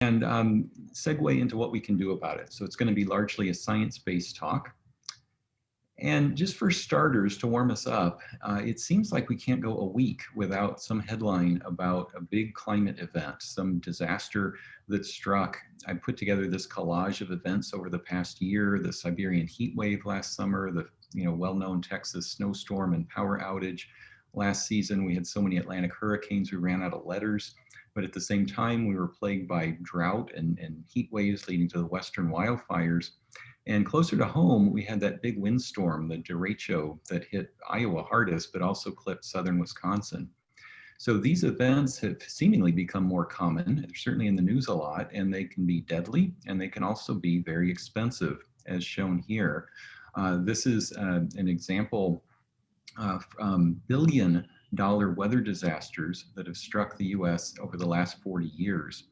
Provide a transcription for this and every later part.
and segue into what we can do about it. So it's going to be largely a science-based talk. And just for starters, to warm us up, it seems like we can't go a week without some headline about a big climate event, some disaster that struck. I put together this collage of events over the past year: the Siberian heat wave last summer, the well-known Texas snowstorm and power outage. Last season, we had so many Atlantic hurricanes, we ran out of letters. But at the same time, we were plagued by drought and heat waves leading to the western wildfires. And closer to home, we had that big windstorm, the derecho, that hit Iowa hardest, but also clipped southern Wisconsin. So these events have seemingly become more common. They're certainly in the news a lot, and they can be deadly, and they can also be very expensive, as shown here. This is an example of billion-dollar weather disasters that have struck the US over the last 40 years.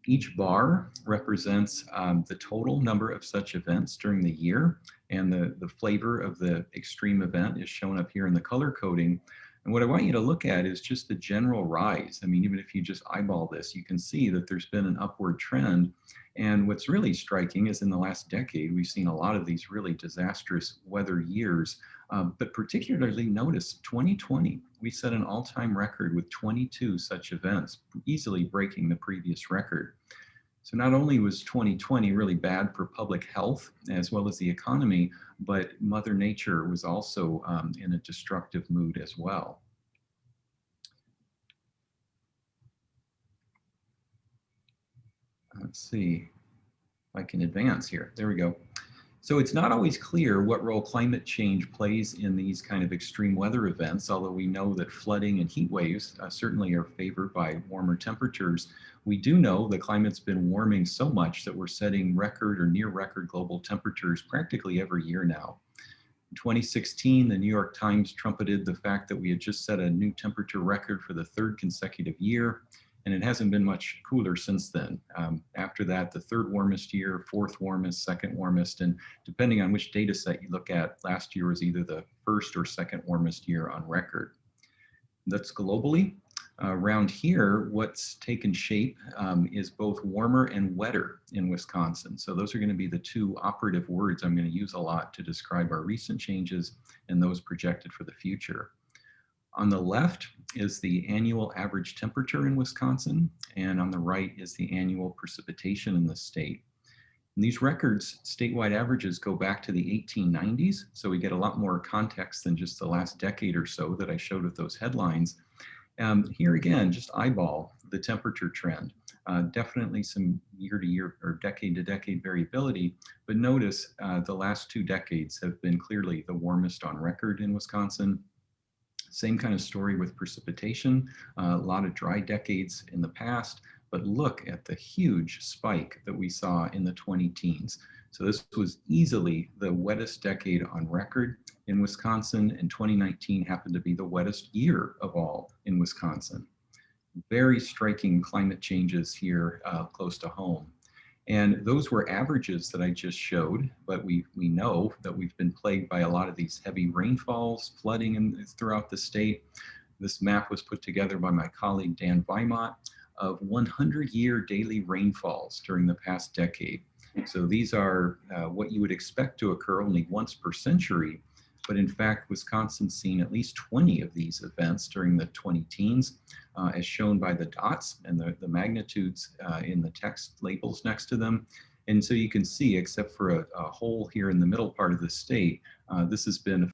Each bar represents the total number of such events during the year, and the flavor of the extreme event is shown up here in the color coding. And what I want you to look at is just the general rise. I mean, even if you just eyeball this, you can see that there's been an upward trend. And what's really striking is in the last decade, we've seen a lot of these really disastrous weather years, but particularly notice 2020, we set an all-time record with 22 such events, easily breaking the previous record. So not only was 2020 really bad for public health as well as the economy, but Mother Nature was also in a destructive mood as well. Let's see if I can advance here. There we go. So it's not always clear what role climate change plays in these kind of extreme weather events, although we know that flooding and heat waves certainly are favored by warmer temperatures. We do know the climate's been warming so much that we're setting record or near record global temperatures practically every year now. In 2016, the New York Times trumpeted the fact that we had just set a new temperature record for the third consecutive year, and it hasn't been much cooler since then. After that, the third warmest year, fourth warmest, second warmest, and depending on which data set you look at, last year was either the first or second warmest year on record. That's globally. Around here, what's taken shape is both warmer and wetter in Wisconsin. So those are going to be the two operative words I'm going to use a lot to describe our recent changes and those projected for the future. On the left is the annual average temperature in Wisconsin, and on the right is the annual precipitation in the state. And these records, statewide averages, go back to the 1890s, so we get a lot more context than just the last decade or so that I showed with those headlines. Here again, just eyeball the temperature trend. Definitely some year-to-year or decade-to-decade variability, but notice the last 2 decades have been clearly the warmest on record in Wisconsin. Same kind of story with precipitation, a lot of dry decades in the past, but look at the huge spike that we saw in the 20-teens. So this was easily the wettest decade on record in Wisconsin, and 2019 happened to be the wettest year of all in Wisconsin. Very striking climate changes here close to home. And those were averages that I just showed, but we know that we've been plagued by a lot of these heavy rainfalls, flooding throughout the state. This map was put together by my colleague Dan Weimott of 100-year daily rainfalls during the past decade. So these are what you would expect to occur only once per century, but in fact, Wisconsin's seen at least 20 of these events during the 20-teens, as shown by the dots and the magnitudes in the text labels next to them. And so you can see, except for a hole here in the middle part of the state, this has been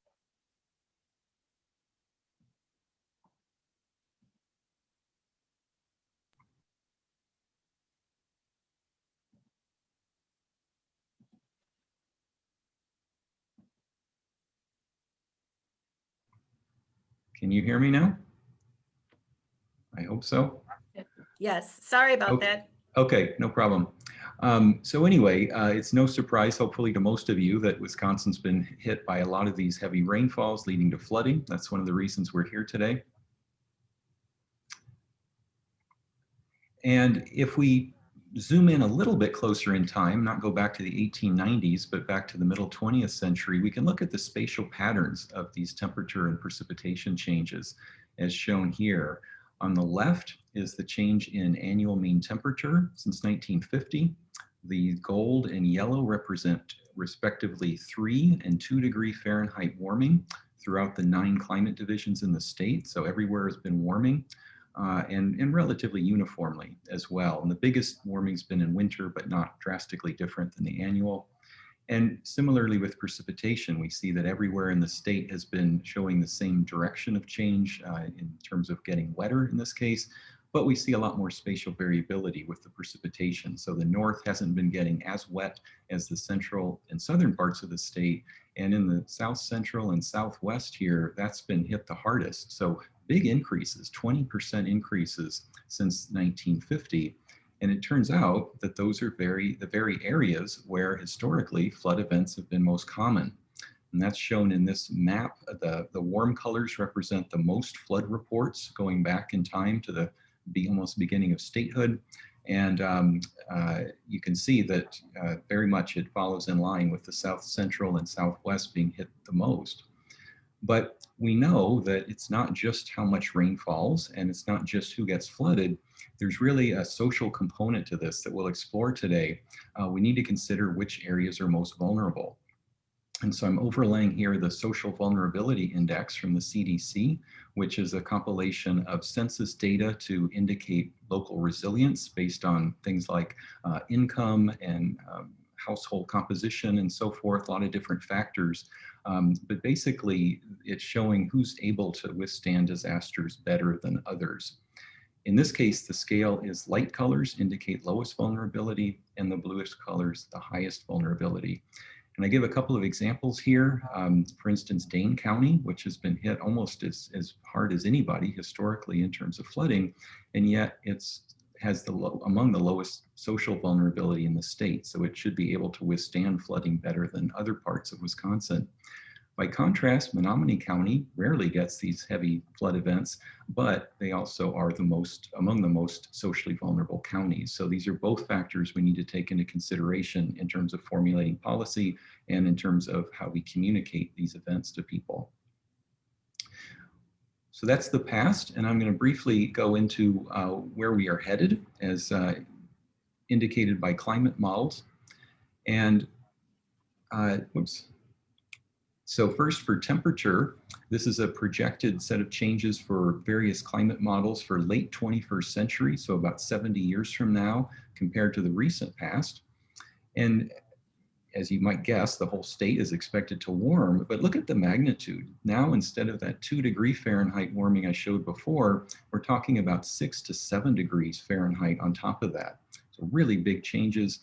Can you hear me now? I hope so. Yes, sorry about that. Okay, no problem. So anyway, it's no surprise, hopefully to most of you, that Wisconsin's been hit by a lot of these heavy rainfalls leading to flooding. That's one of the reasons we're here today. And if we zoom in a little bit closer in time, not go back to the 1890s, but back to the middle 20th century, we can look at the spatial patterns of these temperature and precipitation changes as shown here. On the left is the change in annual mean temperature since 1950. The gold and yellow represent respectively 3 and 2 degree Fahrenheit warming throughout the 9 climate divisions in the state. So everywhere has been warming and relatively uniformly as well. And the biggest warming's been in winter, but not drastically different than the annual. And similarly with precipitation, we see that everywhere in the state has been showing the same direction of change in terms of getting wetter in this case, but we see a lot more spatial variability with the precipitation. So the north hasn't been getting as wet as the central and southern parts of the state. And in the south central and southwest here, that's been hit the hardest. So big increases, 20% increases since 1950. And it turns out that those are the very areas where historically flood events have been most common. And that's shown in this map. The warm colors represent the most flood reports going back in time to the almost beginning of statehood. And you can see that very much it follows in line with the south central and southwest being hit the most. But we know that it's not just how much rain falls and it's not just who gets flooded. There's really a social component to this that we'll explore today. We need to consider which areas are most vulnerable. And so I'm overlaying here the Social Vulnerability Index from the CDC, which is a compilation of census data to indicate local resilience based on things like income and household composition and so forth, a lot of different factors. But basically, it's showing who's able to withstand disasters better than others. In this case, the scale is light colors indicate lowest vulnerability and the bluish colors, the highest vulnerability. And I give a couple of examples here. For instance, Dane County, which has been hit almost as hard as anybody historically in terms of flooding, and yet has among the lowest social vulnerability in the state. So it should be able to withstand flooding better than other parts of Wisconsin. By contrast, Menominee County rarely gets these heavy flood events, but they also are among the most socially vulnerable counties. So these are both factors we need to take into consideration in terms of formulating policy and in terms of how we communicate these events to people. So that's the past, and I'm going to briefly go into where we are headed as indicated by climate models. And So first for temperature, this is a projected set of changes for various climate models for late 21st century, so about 70 years from now compared to the recent past. And as you might guess, the whole state is expected to warm, but look at the magnitude. Now, instead of that 2 degree Fahrenheit warming I showed before, we're talking about 6 to 7 degrees Fahrenheit on top of that. So really big changes.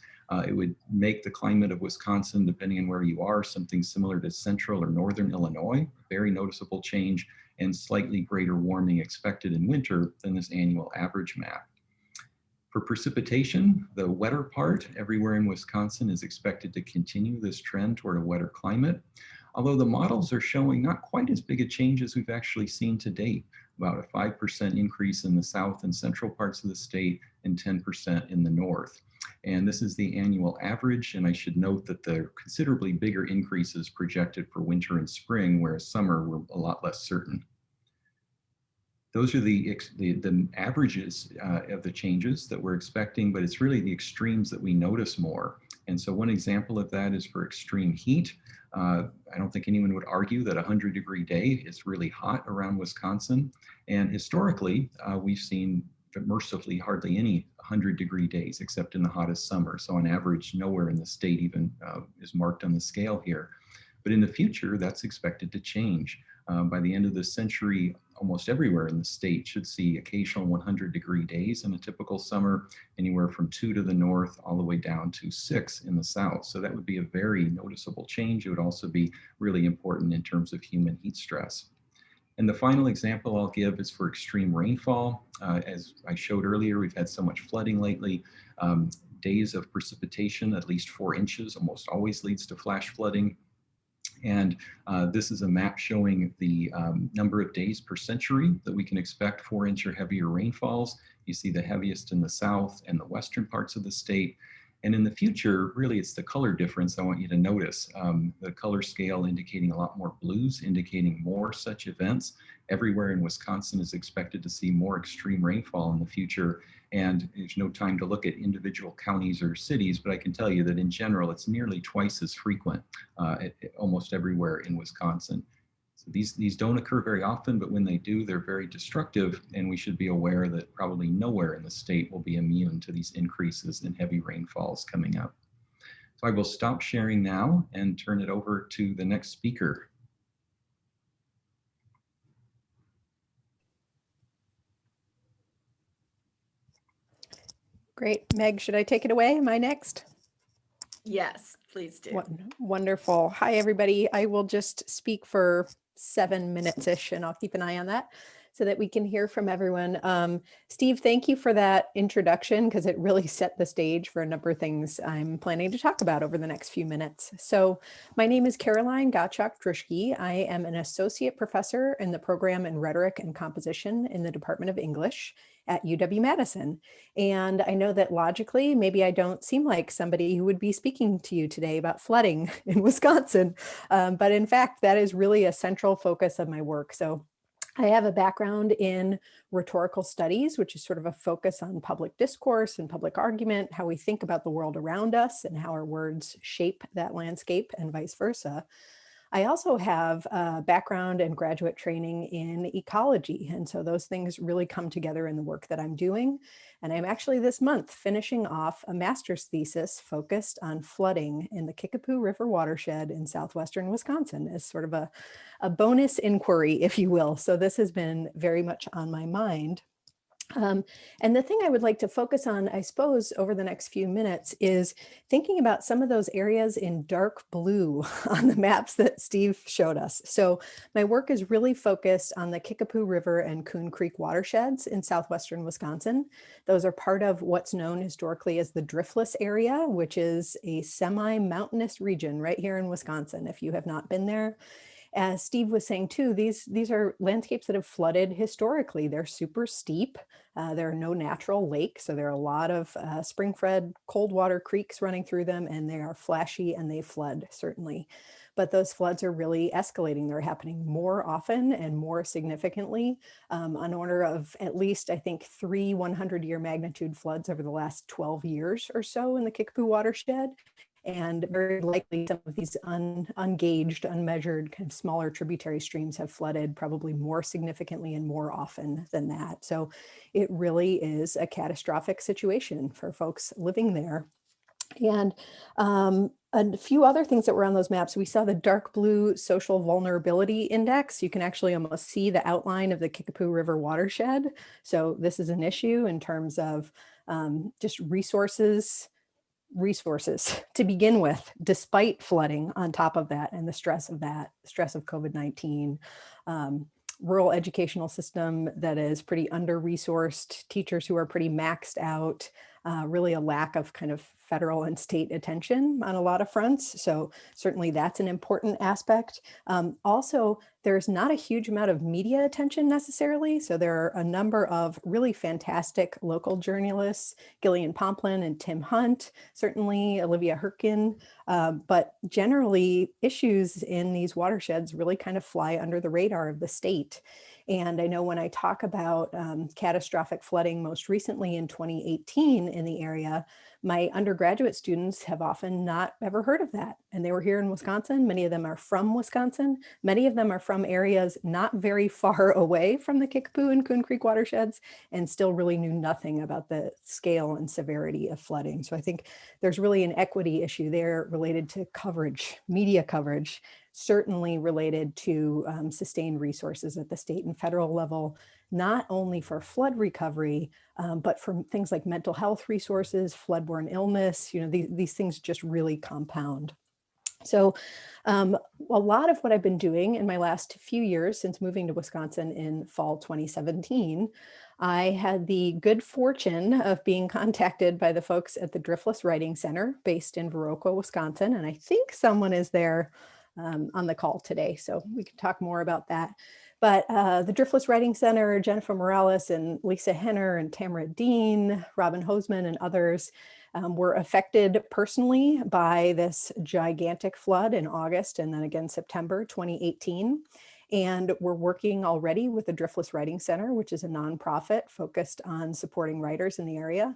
It would make the climate of Wisconsin, depending on where you are, something similar to central or northern Illinois, very noticeable change, and slightly greater warming expected in winter than this annual average map. For precipitation, the wetter part everywhere in Wisconsin is expected to continue this trend toward a wetter climate, although the models are showing not quite as big a change as we've actually seen to date, about a 5% increase in the south and central parts of the state and 10% in the north. And this is the annual average, and I should note that there are considerably bigger increases projected for winter and spring, whereas summer were a lot less certain. Those are the averages of the changes that we're expecting, but it's really the extremes that we notice more. And so one example of that is for extreme heat. I don't think anyone would argue that a 100-degree day is really hot around Wisconsin. And historically, we've seen mercifully hardly any 100-degree days except in the hottest summer. So on average, nowhere in the state even is marked on the scale here. But in the future, that's expected to change. By the end of the century, almost everywhere in the state should see occasional 100-degree days in a typical summer, anywhere from 2 to the north all the way down to 6 in the south. So that would be a very noticeable change. It would also be really important in terms of human heat stress. And the final example I'll give is for extreme rainfall. As I showed earlier, we've had so much flooding lately. Days of precipitation, at least 4 inches, almost always leads to flash flooding. And this is a map showing the number of days per century that we can expect 4-inch or heavier rainfalls. You see the heaviest in the south and the western parts of the state. And in the future, really, it's the color difference I want you to notice. The color scale indicating a lot more blues, indicating more such events. Everywhere in Wisconsin is expected to see more extreme rainfall in the future. And there's no time to look at individual counties or cities, but I can tell you that in general, it's nearly twice as frequent almost everywhere in Wisconsin. So these don't occur very often, but when they do, they're very destructive, and we should be aware that probably nowhere in the state will be immune to these increases in heavy rainfalls coming up. So I will stop sharing now and turn it over to the next speaker. Great. Meg, should I take it away? Am I next? Yes, please do. Wonderful. Hi, everybody. I will just speak for 7 minutes-ish, and I'll keep an eye on that so that we can hear from everyone. Steve, thank you for that introduction, because it really set the stage for a number of things I'm planning to talk about over the next few minutes. So my name is Caroline Gottschalk Druschke. I am an associate professor in the program in rhetoric and composition in the Department of English at UW-Madison. And I know that logically, maybe I don't seem like somebody who would be speaking to you today about flooding in Wisconsin. But in fact, that is really a central focus of my work. So I have a background in rhetorical studies, which is sort of a focus on public discourse and public argument, how we think about the world around us and how our words shape that landscape and vice versa. I also have a background and graduate training in ecology. And so those things really come together in the work that I'm doing. And I'm actually this month finishing off a master's thesis focused on flooding in the Kickapoo River watershed in southwestern Wisconsin as sort of a bonus inquiry, if you will. So this has been very much on my mind. And the thing I would like to focus on, I suppose, over the next few minutes is thinking about some of those areas in dark blue on the maps that Steve showed us. So my work is really focused on the Kickapoo River and Coon Creek watersheds in southwestern Wisconsin. Those are part of what's known historically as the driftless area, which is a semi-mountainous region right here in Wisconsin, if you have not been there. As Steve was saying too, these are landscapes that have flooded historically. They're super steep. There are no natural lakes, so there are a lot of spring-fed cold water creeks running through them, and they are flashy and they flood, certainly. But those floods are really escalating. They're happening more often and more significantly, on order of at least, I think, 3 100-year magnitude floods over the last 12 years or so in the Kickapoo watershed. And very likely some of these ungauged, unmeasured, kind of smaller tributary streams have flooded probably more significantly and more often than that. So it really is a catastrophic situation for folks living there. And a few other things that were on those maps, we saw the dark blue social vulnerability index. You can actually almost see the outline of the Kickapoo River watershed. So this is an issue in terms of just resources to begin with, despite flooding on top of that and the stress of COVID-19, rural educational system that is pretty under-resourced, teachers who are pretty maxed out, really a lack of kind of federal and state attention on a lot of fronts. So certainly that's an important aspect. Also, there's not a huge amount of media attention necessarily. So there are a number of really fantastic local journalists, Gillian Pomplin and Tim Hunt, certainly Olivia Herkin, but generally issues in these watersheds really kind of fly under the radar of the state. And I know when I talk about catastrophic flooding most recently in 2018 in the area, my undergraduate students have often not ever heard of that. And they were here in Wisconsin. Many of them are from Wisconsin. Many of them are from areas not very far away from the Kickapoo and Coon Creek watersheds and still really knew nothing about the scale and severity of flooding. So I think there's really an equity issue there related to coverage, media coverage, certainly related to sustained resources at the state and federal level, not only for flood recovery, but for things like mental health resources, floodborne illness. You know, these things just really compound. So a lot of what I've been doing in my last few years since moving to Wisconsin in fall 2017, I had the good fortune of being contacted by the folks at the Driftless Writing Center based in Viroqua, Wisconsin. And I think someone is there on the call today, so we can talk more about that. But the Driftless Writing Center, Jennifer Morales and Lisa Henner and Tamara Dean, Robin Hoseman and others were affected personally by this gigantic flood in August and then again September 2018. And we're working already with the Driftless Writing Center, which is a nonprofit focused on supporting writers in the area.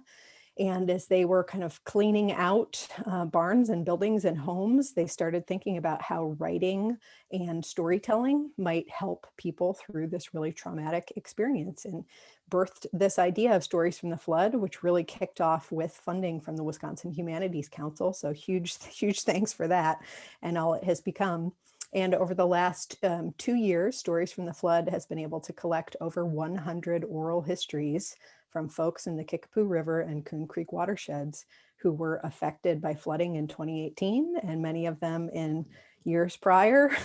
And as they were kind of cleaning out barns and buildings and homes, they started thinking about how writing and storytelling might help people through this really traumatic experience, and birthed this idea of Stories from the Flood, which really kicked off with funding from the Wisconsin Humanities Council. So huge thanks for that and all it has become. And over the last 2 years, Stories from the Flood has been able to collect over 100 oral histories from folks in the Kickapoo River and Coon Creek watersheds who were affected by flooding in 2018, and many of them in years prior,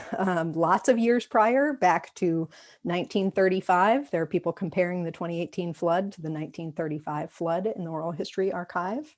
lots of years prior, back to 1935. There are people comparing the 2018 flood to the 1935 flood in the Oral History Archive.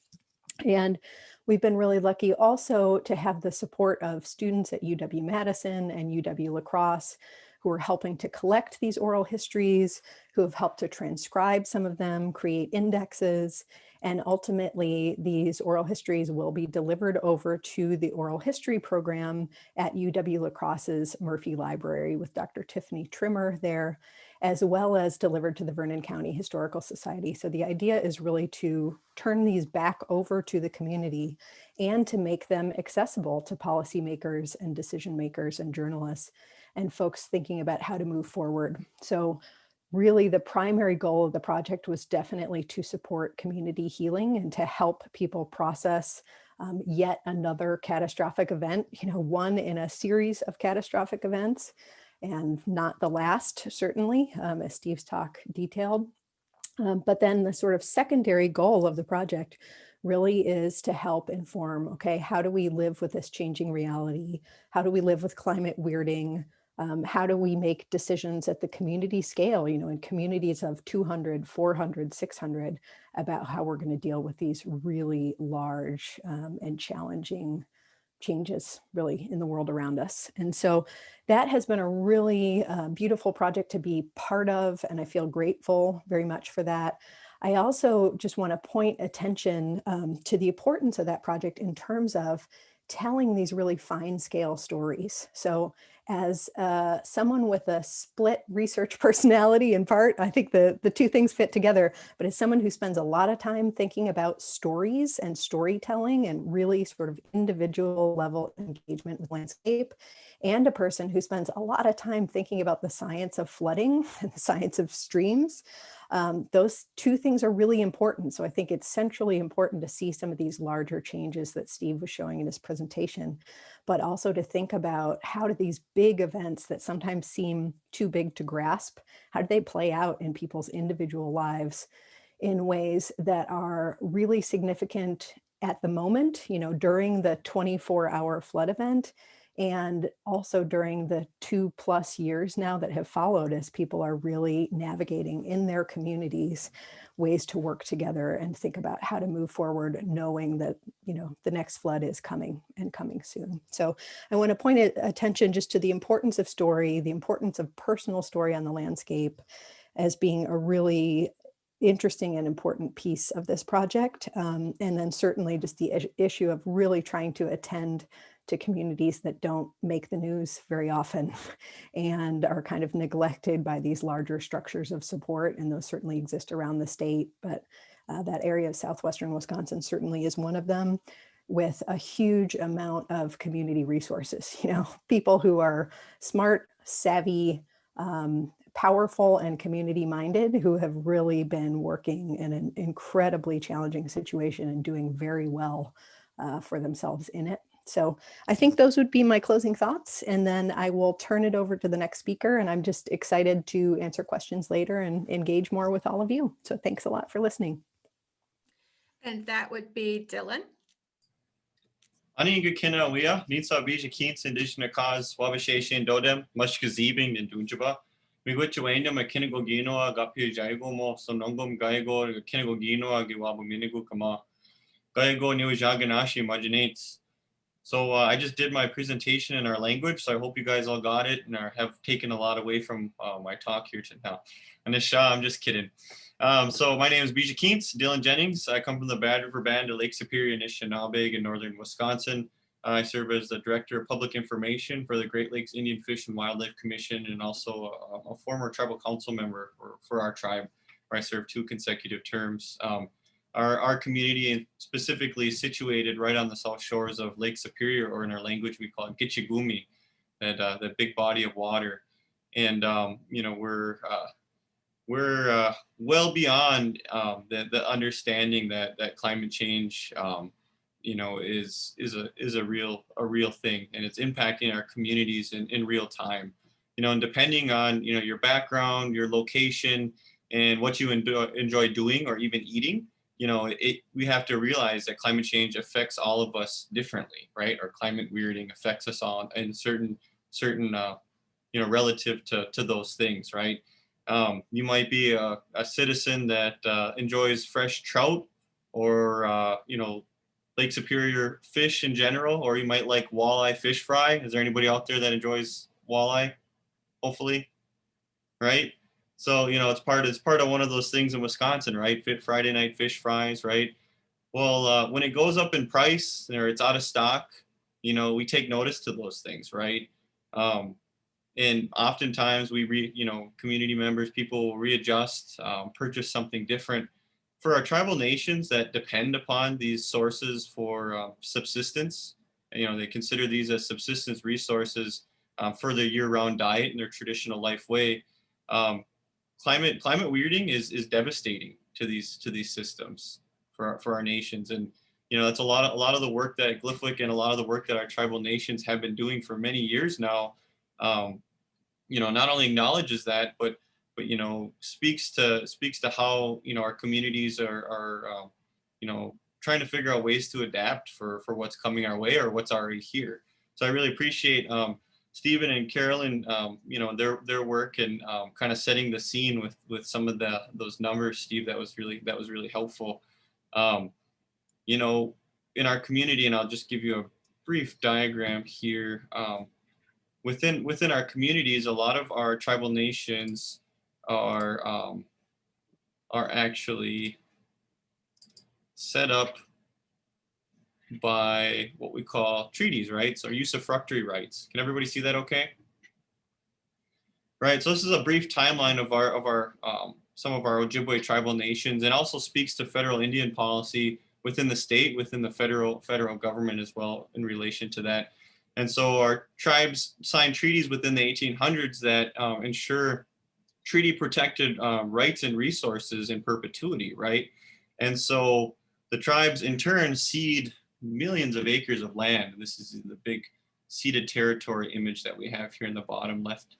And we've been really lucky also to have the support of students at UW-Madison and UW-La Crosse who are helping to collect these oral histories, who have helped to transcribe some of them, create indexes, and ultimately these oral histories will be delivered over to the oral history program at UW-La Crosse's Murphy Library with Dr. Tiffany Trimmer there, as well as delivered to the Vernon County Historical Society. So the idea is really to turn these back over to the community and to make them accessible to policymakers and decision makers and journalists and folks thinking about how to move forward. So really the primary goal of the project was definitely to support community healing and to help people process yet another catastrophic event, one in a series of catastrophic events, and not the last, certainly, as Steve's talk detailed. But then the sort of secondary goal of the project really is to help inform, okay, how do we live with this changing reality? How do we live with climate weirding? How do we make decisions at the community scale, in communities of 200, 400, 600, about how we're going to deal with these really large and challenging changes really in the world around us. And so that has been a really beautiful project to be part of, and I feel grateful very much for that. I also just want to point attention to the importance of that project in terms of telling these really fine scale stories. So as someone with a split research personality in part, I think the two things fit together, but as someone who spends a lot of time thinking about stories and storytelling and really sort of individual level engagement with landscape, and a person who spends a lot of time thinking about the science of flooding and the science of streams, those two things are really important. So I think it's centrally important to see some of these larger changes that Steve was showing in his presentation, but also to think about how do these big events that sometimes seem too big to grasp, how do they play out in people's individual lives in ways that are really significant at the moment, during the 24-hour flood event, and also during the 2+ years now that have followed as people are really navigating in their communities ways to work together and think about how to move forward, knowing that, the next flood is coming and coming soon. So I want to point attention just to the importance of story, the importance of personal story on the landscape as being a really interesting and important piece of this project. And then certainly just the issue of really trying to attend to communities that don't make the news very often and are kind of neglected by these larger structures of support. And those certainly exist around the state, but that area of southwestern Wisconsin certainly is one of them, with a huge amount of community resources, people who are smart, savvy, powerful, and community minded, who have really been working in an incredibly challenging situation and doing very well for themselves in it. So I think those would be my closing thoughts, and then I will turn it over to the next speaker, and I'm just excited to answer questions later and engage more with all of you. So thanks a lot for listening. And that would be Dylan. Ani gekina wea, nitsa Bizhikiins indigenous cause, wabashation dodem, mushkazibing and dunjaba. We go to Wayne, a Kinigo Ginoa, Gapi Jaigomo, some Nongum Gaigo, Kinigo Ginoa, Giwabu Minigu Kama. Gaigo New Jaganashi imaginates. So I just did my presentation in our language, so I hope you guys all got it and have taken a lot away from my talk here to now. Anisha, I'm just kidding. So my name is Bizhikiins, Dylan Jennings. I come from the Bad River Band of Lake Superior and Anishinaabe in northern Wisconsin. I serve as the Director of Public Information for the Great Lakes Indian Fish and Wildlife Commission, and also a former tribal council member for our tribe, where I served 2 consecutive terms. Our community, and specifically situated right on the south shores of Lake Superior, or in our language we call it Gitchigumi, that big body of water. And you know, we're well beyond the understanding that climate change, you know, is a real thing, and it's impacting our communities in real time. You know, and depending on, you know, your background, your location, and what you enjoy doing or even eating, you know, we have to realize that climate change affects all of us differently, right? Or climate weirding affects us all in certain you know, relative to those things, right? You might be a citizen that enjoys fresh trout, or you know, Lake Superior fish in general, or you might like walleye fish fry. Is there anybody out there that enjoys walleye? Hopefully, right? So, you know, it's part of one of those things in Wisconsin, right? Friday night fish fries, right? Well, when it goes up in price or it's out of stock, you know, we take notice to those things, right? And oftentimes you know, community members, people will readjust, purchase something different. For our tribal nations that depend upon these sources for subsistence, you know, they consider these as subsistence resources for their year-round diet and their traditional life way. Climate weirding is devastating to these systems for our nations. And you know, that's a lot of the work that GLIFWC and a lot of the work that our tribal nations have been doing for many years now. You know, not only acknowledges that, but you know, speaks to how, you know, our communities are you know, trying to figure out ways to adapt for what's coming our way or what's already here. So I really appreciate Stephen and Carolyn, you know, their work and kind of setting the scene with some of those numbers. Steve, that was really helpful. You know, in our community, and I'll just give you a brief diagram here. Within our communities, a lot of our tribal nations are actually set up by what we call treaties, right? So usufructuary rights. Can everybody see that okay? Right, so this is a brief timeline of our some of our Ojibwe tribal nations, and also speaks to federal Indian policy within the state, within the federal government as well in relation to that. And so our tribes signed treaties within the 1800s that ensure treaty protected rights and resources in perpetuity, right? And so the tribes in turn cede millions of acres of land. This is the big ceded territory image that we have here in the bottom left.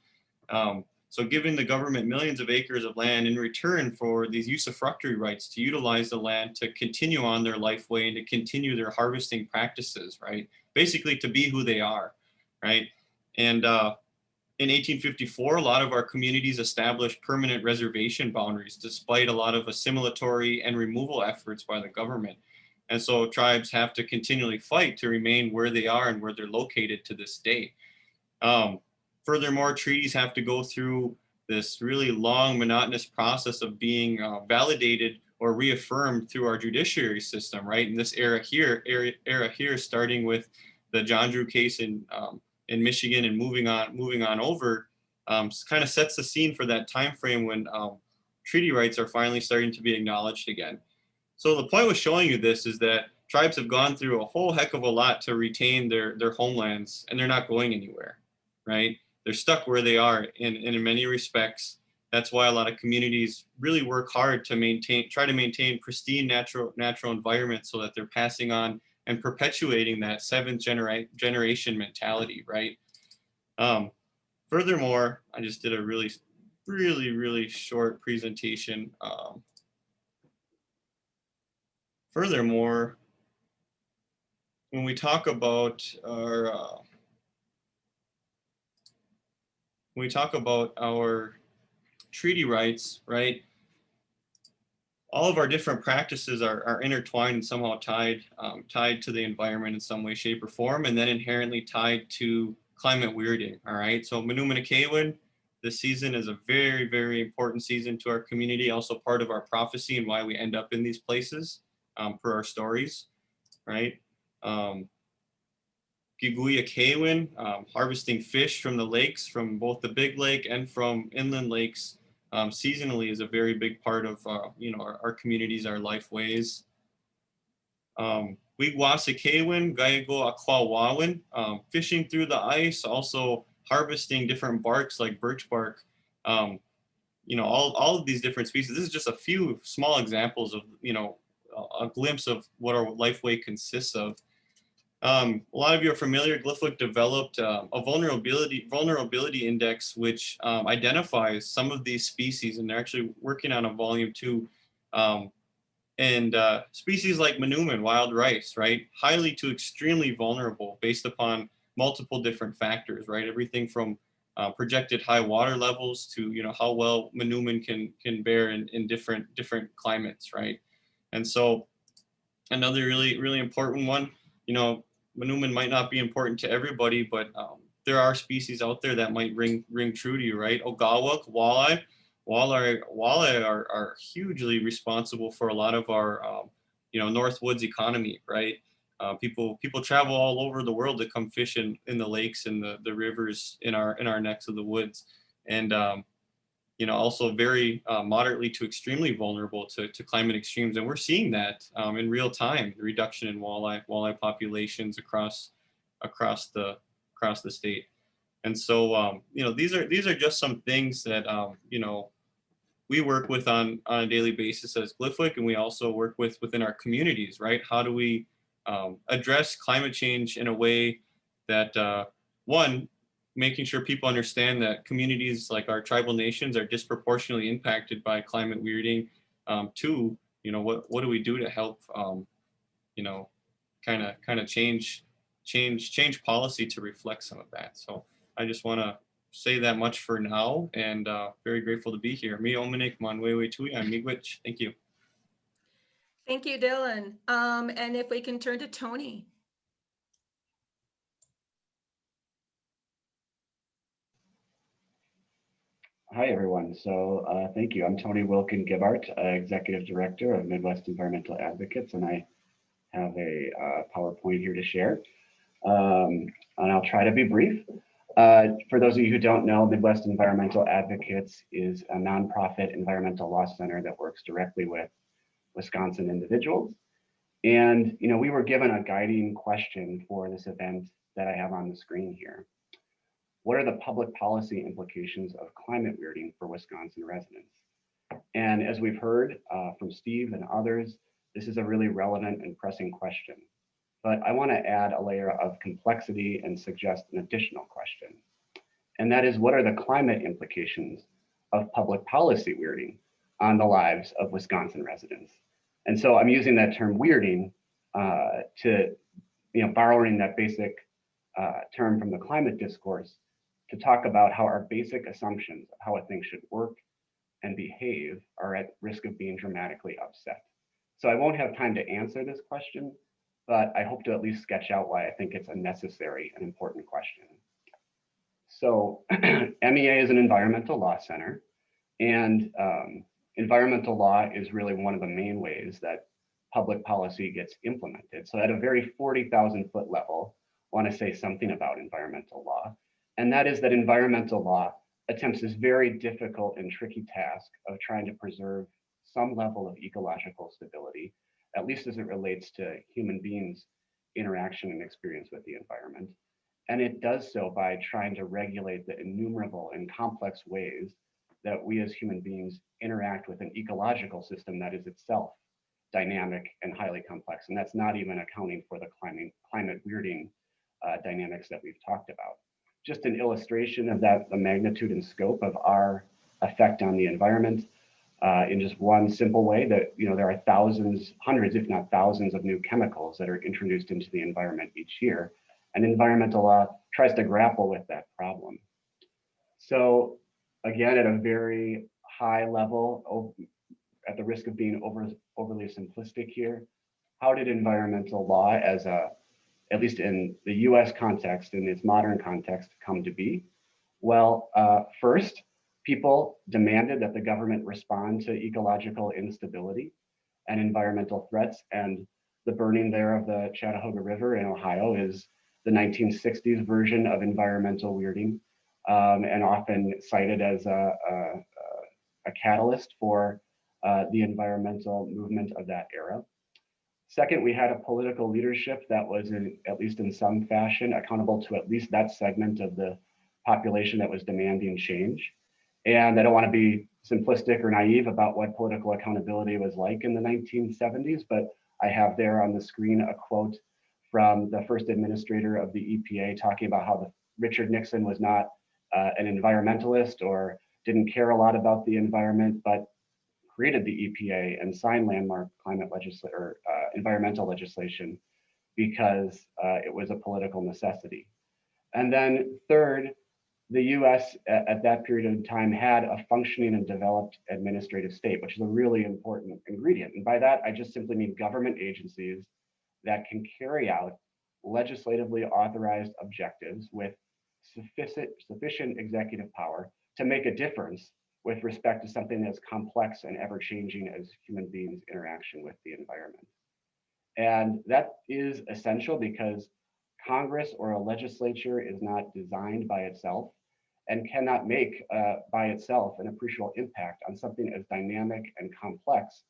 So giving the government millions of acres of land in return for these usufructuary rights to utilize the land to continue on their life way and to continue their harvesting practices, right? Basically to be who they are, right? And in 1854, a lot of our communities established permanent reservation boundaries despite a lot of assimilatory and removal efforts by the government. And so tribes have to continually fight to remain where they are and where they're located to this day. Furthermore, treaties have to go through this really long, monotonous process of being validated or reaffirmed through our judiciary system, right? In this era here, starting with the John Drew case in Michigan and moving on over, kind of sets the scene for that time frame when treaty rights are finally starting to be acknowledged again. So the point with showing you this is that tribes have gone through a whole heck of a lot to retain their homelands, and they're not going anywhere, right? They're stuck where they are, and in many respects, that's why a lot of communities really work hard to try to maintain pristine natural environments so that they're passing on and perpetuating that seventh generation mentality, right? Furthermore, I just did a really short presentation. Furthermore, when we talk about our treaty rights, right? all of our different practices are intertwined and somehow tied to the environment in some way, shape, or form, and then inherently tied to climate weirding. All right, so Manumanakewan, this season is a very, very important season to our community, also part of our prophecy and why we end up in these places per our stories, right? Giguya Kewin, harvesting fish from the lakes, from both the big lake and from inland lakes, seasonally is a very big part of our communities, our life ways. Wigwasa Kewin, Gaigo Akwa fishing through the ice, also harvesting different barks like birch bark. All of these different species. This is just a few small examples of, a glimpse of what our life way consists of. A lot of you are familiar, GLIFWC developed a vulnerability index, which identifies some of these species, and they're actually working on a volume 2. And species like Manuman, wild rice, right? Highly to extremely vulnerable based upon multiple different factors, right? Everything from projected high water levels to, how well Manuman can bear in different climates, right? And so another really, really important one, Manuman might not be important to everybody, but there are species out there that might ring true to you, right? Ogawak, walleye. Walleye are hugely responsible for a lot of our, North Woods economy, right? People travel all over the world to come fish in the lakes and the rivers in our necks of the woods, and also very moderately to extremely vulnerable to climate extremes, and we're seeing that in real time, the reduction in walleye populations across the state. And so these are just some things that we work with on a daily basis as GLIFWC, and we also work within our communities, right? How do we address climate change in a way that one, making sure people understand that communities like our tribal nations are disproportionately impacted by climate weirding. Two, what do we do to help kind of change policy to reflect some of that. So I just want to say that much for now, and very grateful to be here. Me Dominique Manwewe Tui, I'm Miigwech. Thank you. Thank you, Dylan. And if we can turn to Tony. Hi, everyone. So thank you. I'm Tony Wilkin Gibart, Executive Director of Midwest Environmental Advocates, and I have a PowerPoint here to share. And I'll try to be brief. For those of you who don't know, Midwest Environmental Advocates is a nonprofit environmental law center that works directly with Wisconsin individuals. And we were given a guiding question for this event that I have on the screen here. What are the public policy implications of climate weirding for Wisconsin residents? And as we've heard from Steve and others, this is a really relevant and pressing question. But I want to add a layer of complexity and suggest an additional question. And that is, what are the climate implications of public policy weirding on the lives of Wisconsin residents? And so I'm using that term weirding to, borrowing that basic term from the climate discourse to talk about how our basic assumptions of how a thing should work and behave are at risk of being dramatically upset. So I won't have time to answer this question, but I hope to at least sketch out why I think it's a necessary and important question. So MEA is an environmental law center, and environmental law is really one of the main ways that public policy gets implemented. So at a very 40,000-foot level, I want to say something about environmental law, and that is that environmental law attempts this very difficult and tricky task of trying to preserve some level of ecological stability, at least as it relates to human beings' interaction and experience with the environment. And it does so by trying to regulate the innumerable and complex ways that we as human beings interact with an ecological system that is itself dynamic and highly complex. And that's not even accounting for the climate weirding dynamics that we've talked about. Just an illustration of that, the magnitude and scope of our effect on the environment. In just one simple way, that there are thousands, hundreds, if not thousands of new chemicals that are introduced into the environment each year. And environmental law tries to grapple with that problem. So again, at a very high level, at the risk of being overly simplistic here, how did environmental law as at least in the US context, in its modern context, come to be? Well, first, people demanded that the government respond to ecological instability and environmental threats, and the burning there of the Chattahooga River in Ohio is the 1960s version of environmental weirding, and often cited as a catalyst for the environmental movement of that era. Second, we had a political leadership that was, at least in some fashion, accountable to at least that segment of the population that was demanding change. And I don't want to be simplistic or naive about what political accountability was like in the 1970s, but I have there on the screen a quote from the first administrator of the EPA talking about how Richard Nixon was not an environmentalist or didn't care a lot about the environment, but created the EPA and signed landmark climate legislation or environmental legislation because it was a political necessity. And then third, the US at that period of time had a functioning and developed administrative state, which is a really important ingredient. And by that, I just simply mean government agencies that can carry out legislatively authorized objectives with sufficient executive power to make a difference with respect to something as complex and ever-changing as human beings' interaction with the environment. And that is essential because Congress or a legislature is not designed by itself and cannot make by itself an appreciable impact on something as dynamic and complex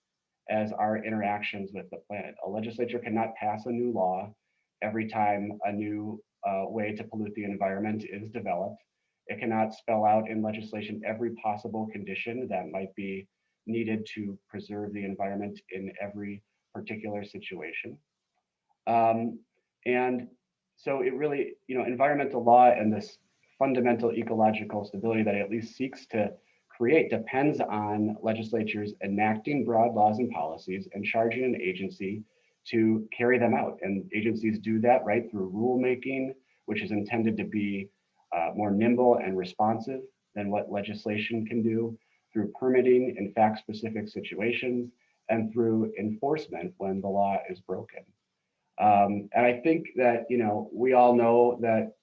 as our interactions with the planet. A legislature cannot pass a new law every time a new way to pollute the environment is developed. It cannot spell out in legislation every possible condition that might be needed to preserve the environment in every particular situation. And so it really, environmental law and this fundamental ecological stability that it at least seeks to create depends on legislatures enacting broad laws and policies and charging an agency to carry them out. And agencies do that right through rulemaking, which is intended to be more nimble and responsive than what legislation can do, through permitting in fact-specific situations, and through enforcement when the law is broken. And I think that, we all know that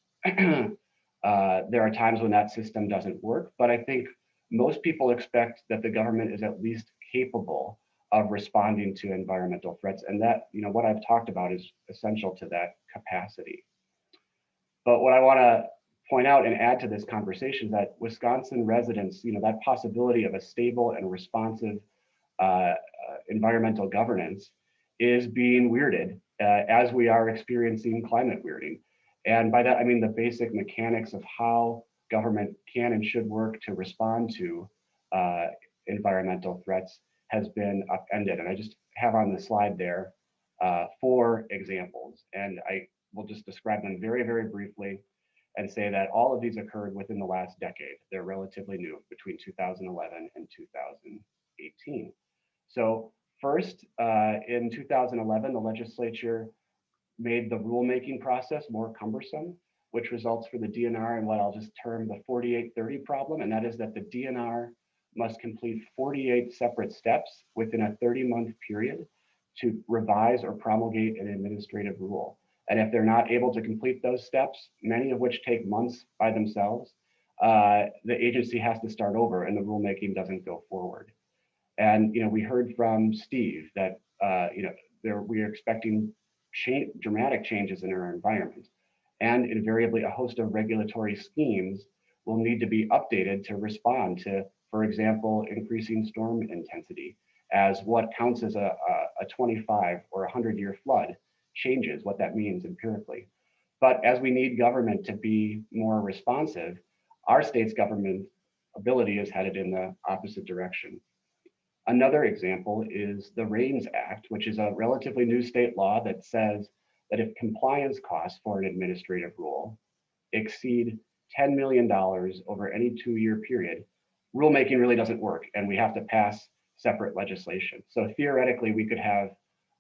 there are times when that system doesn't work, but I think most people expect that the government is at least capable of responding to environmental threats. And that, what I've talked about is essential to that capacity. But what I want to point out and add to this conversation is that Wisconsin residents, that possibility of a stable and responsive environmental governance is being weirded as we are experiencing climate weirding. And by that, I mean the basic mechanics of how government can and should work to respond to environmental threats has been upended. And I just have on the slide there 4 examples, and I will just describe them very, very briefly and say that all of these occurred within the last decade. They're relatively new, between 2011 and 2018. So first, in 2011, the legislature made the rulemaking process more cumbersome, which results for the DNR in what I'll just term the 4830 problem, and that is that the DNR must complete 48 separate steps within a 30-month period to revise or promulgate an administrative rule. And if they're not able to complete those steps, many of which take months by themselves, the agency has to start over and the rulemaking doesn't go forward. And we heard from Steve that we are expecting dramatic changes in our environment. And invariably, a host of regulatory schemes will need to be updated to respond to, for example, increasing storm intensity, as what counts as a 25 or 100-year flood changes, what that means empirically. But as we need government to be more responsive, our state's government ability is headed in the opposite direction. Another example is the RAINS Act, which is a relatively new state law that says that if compliance costs for an administrative rule exceed $10 million over any 2-year period, rulemaking really doesn't work and we have to pass separate legislation. So theoretically, we could have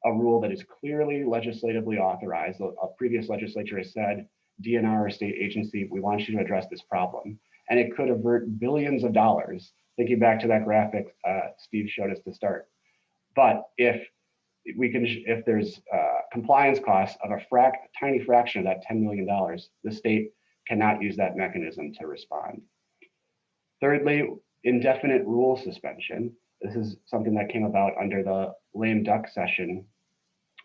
a rule that is clearly legislatively authorized. A previous legislature has said, DNR or state agency, we want you to address this problem. And it could avert billions of dollars thinking back to that graphic Steve showed us to start. But if there's compliance costs of a tiny fraction of that $10 million, the state cannot use that mechanism to respond. Thirdly, indefinite rule suspension. This is something that came about under the lame duck session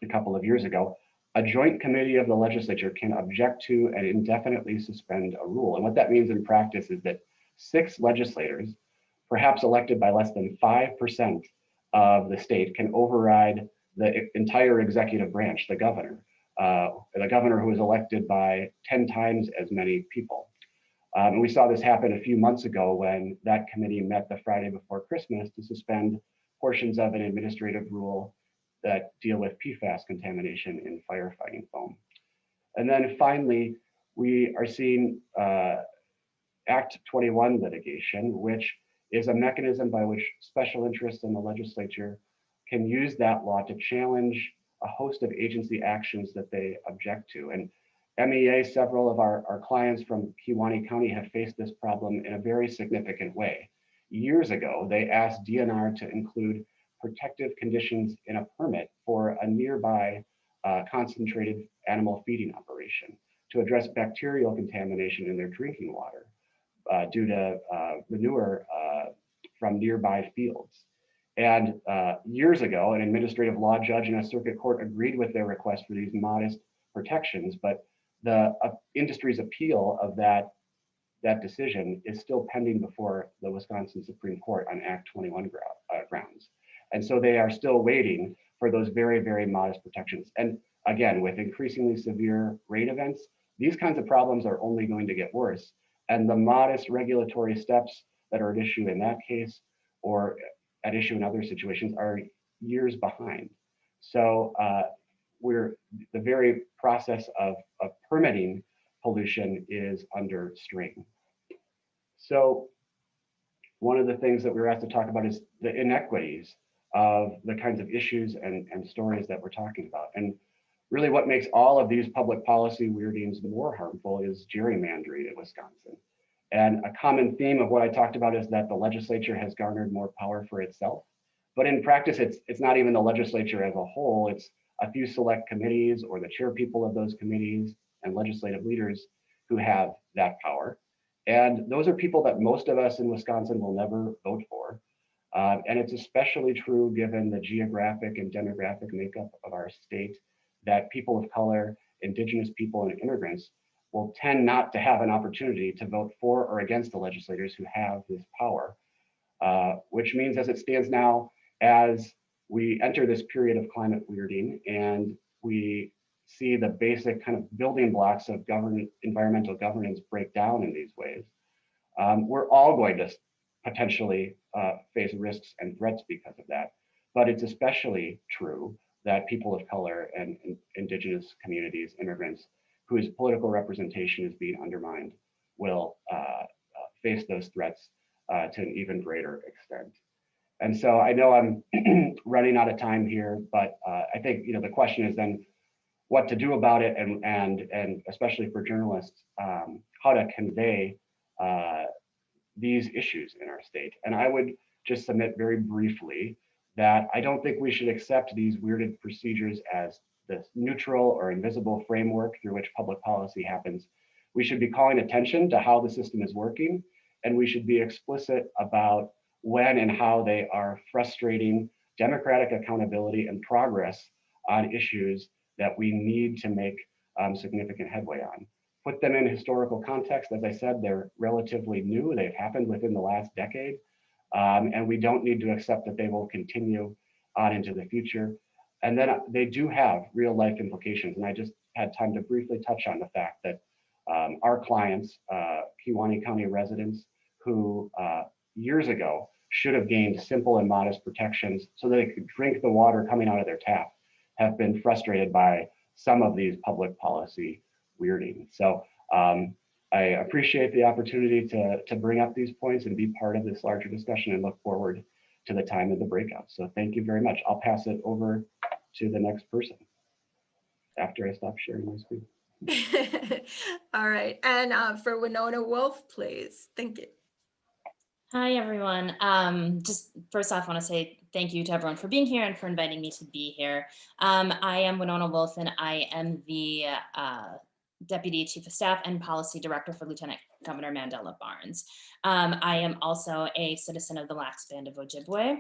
a couple of years ago. A joint committee of the legislature can object to and indefinitely suspend a rule. And what that means in practice is that 6 legislators, perhaps elected by less than 5% of the state, can override the entire executive branch, the governor who is elected by 10 times as many people. And we saw this happen a few months ago when that committee met the Friday before Christmas to suspend portions of an administrative rule that deal with PFAS contamination in firefighting foam. And then finally, we are seeing Act 21 litigation, which is a mechanism by which special interests in the legislature can use that law to challenge a host of agency actions that they object to. And MEA, several of our clients from Kewaunee County have faced this problem in a very significant way. Years ago, they asked DNR to include protective conditions in a permit for a nearby concentrated animal feeding operation to address bacterial contamination in their drinking water due to manure from nearby fields. And years ago, an administrative law judge in a circuit court agreed with their request for these modest protections, but the industry's appeal of that decision is still pending before the Wisconsin Supreme Court on Act 21 grounds. And so they are still waiting for those very, very modest protections. And again, with increasingly severe rain events, these kinds of problems are only going to get worse. And the modest regulatory steps that are at issue in that case or at issue in other situations are years behind. So the very process of permitting pollution is under strain. So one of the things that we were asked to talk about is the inequities of the kinds of issues and stories that we're talking about. And really what makes all of these public policy weirdings more harmful is gerrymandering in Wisconsin. And a common theme of what I talked about is that the legislature has garnered more power for itself. But in practice, it's not even the legislature as a whole, it's a few select committees or the chair people of those committees and legislative leaders who have that power. And those are people that most of us in Wisconsin will never vote for. And it's especially true given the geographic and demographic makeup of our state that people of color, Indigenous people, and immigrants will tend not to have an opportunity to vote for or against the legislators who have this power, which means as it stands now, as we enter this period of climate weirding and we see the basic kind of building blocks of environmental governance break down in these ways, we're all going to potentially face risks and threats because of that. But it's especially true that people of color and Indigenous communities, immigrants, whose political representation is being undermined will face those threats to an even greater extent. And so I know I'm running out of time here, but I think the question is then what to do about it, and especially for journalists, how to convey these issues in our state. And I would just submit very briefly that I don't think we should accept these weirded procedures as the neutral or invisible framework through which public policy happens. We should be calling attention to how the system is working, and we should be explicit about when and how they are frustrating democratic accountability and progress on issues that we need to make significant headway on. Put them in historical context. As I said, they're relatively new. They've happened within the last decade, and we don't need to accept that they will continue on into the future. And then they do have real life implications. And I just had time to briefly touch on the fact that our clients, Kewaunee County residents who years ago should have gained simple and modest protections so that they could drink the water coming out of their tap, have been frustrated by some of these public policy weirding. So I appreciate the opportunity to bring up these points and be part of this larger discussion and look forward to the time of the breakout. So thank you very much. I'll pass it over to the next person after I stop sharing my screen. All right, and for Wenona Wolf, please. Thank you. Hi, everyone. Just first off, I want to say thank you to everyone for being here and for inviting me to be here. I am Wenona Wilkin. I am the Deputy Chief of Staff and Policy Director for Lieutenant Governor Mandela Barnes. I am also a citizen of the Lax Band of Ojibwe.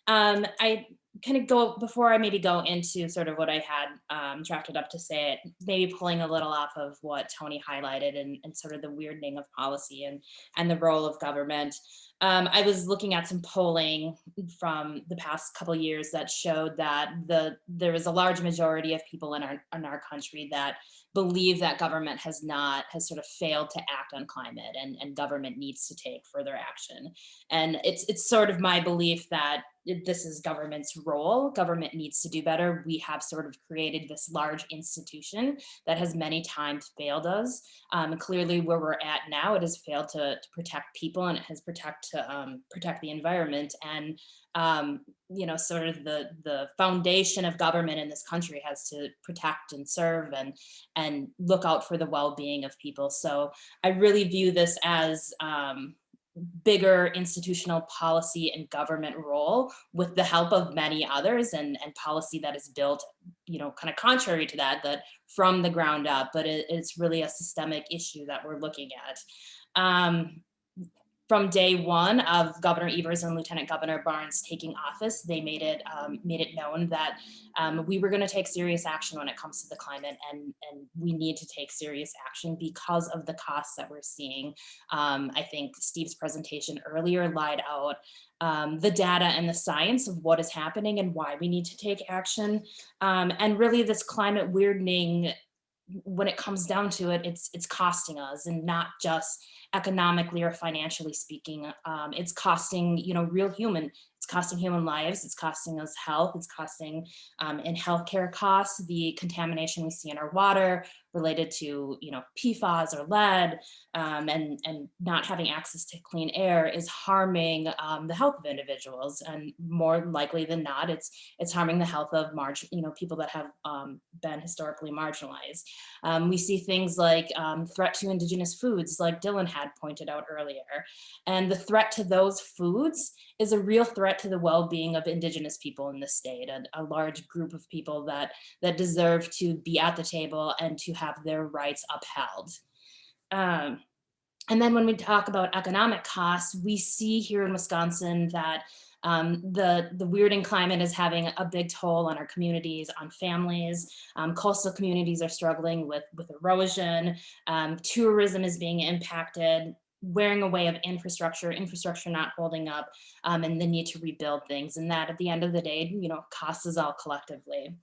I kind of go, before I maybe go into sort of what I had drafted up to say it, maybe pulling a little off of what Tony highlighted and sort of the weirding of policy and the role of government. I was looking at some polling from the past couple of years that showed that there is a large majority of people in our country that believe that government has sort of failed to act on climate, and government needs to take further action. And it's sort of my belief that this is government's role. Government needs to do better. We have sort of created this large institution that has many times failed us. Clearly, where we're at now, it has failed to protect people, and it has protect the environment. And you know, sort of the foundation of government in this country has to protect and serve and look out for the well-being of people. So I really view this as bigger institutional policy and government role with the help of many others, and policy that is built, you know, kind of contrary to that from the ground up, but it's really a systemic issue that we're looking at. From day one of Governor Evers and Lieutenant Governor Barnes taking office, they made it known that we were going to take serious action when it comes to the climate, and we need to take serious action because of the costs that we're seeing. I think Steve's presentation earlier laid out the data and the science of what is happening and why we need to take action. And really, this climate weirding, when it comes down to it, it's costing us, and not just economically or financially speaking. It's costing, you know, it's costing human lives, it's costing us health, it's costing in healthcare costs, the contamination we see in our water related to, you know, PFAS or lead, and not having access to clean air is harming the health of individuals, and more likely than not, it's harming the health of people that have been historically marginalized. We see things like threat to indigenous foods, like Dylan had pointed out earlier, and the threat to those foods is a real threat to the well-being of indigenous people in the state, a large group of people that deserve to be at the table and to have their rights upheld. And then when we talk about economic costs, we see here in Wisconsin that the weirding climate is having a big toll on our communities, on families. Coastal communities are struggling with erosion. Tourism is being impacted, wearing away of infrastructure not holding up, and the need to rebuild things. And that at the end of the day, you know, costs us all collectively.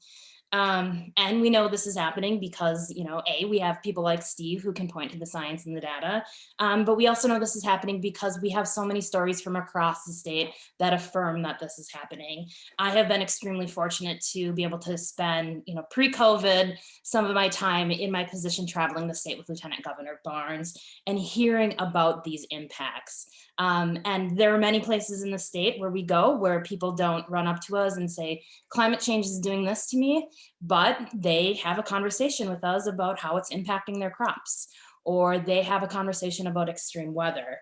And we know this is happening because, you know, we have people like Steve who can point to the science and the data, but we also know this is happening because we have so many stories from across the state that affirm that this is happening. I have been extremely fortunate to be able to spend, you know, pre-COVID, some of my time in my position traveling the state with Lieutenant Governor Barnes and hearing about these impacts. And there are many places in the state where we go where people don't run up to us and say, climate change is doing this to me, but they have a conversation with us about how it's impacting their crops, or they have a conversation about extreme weather.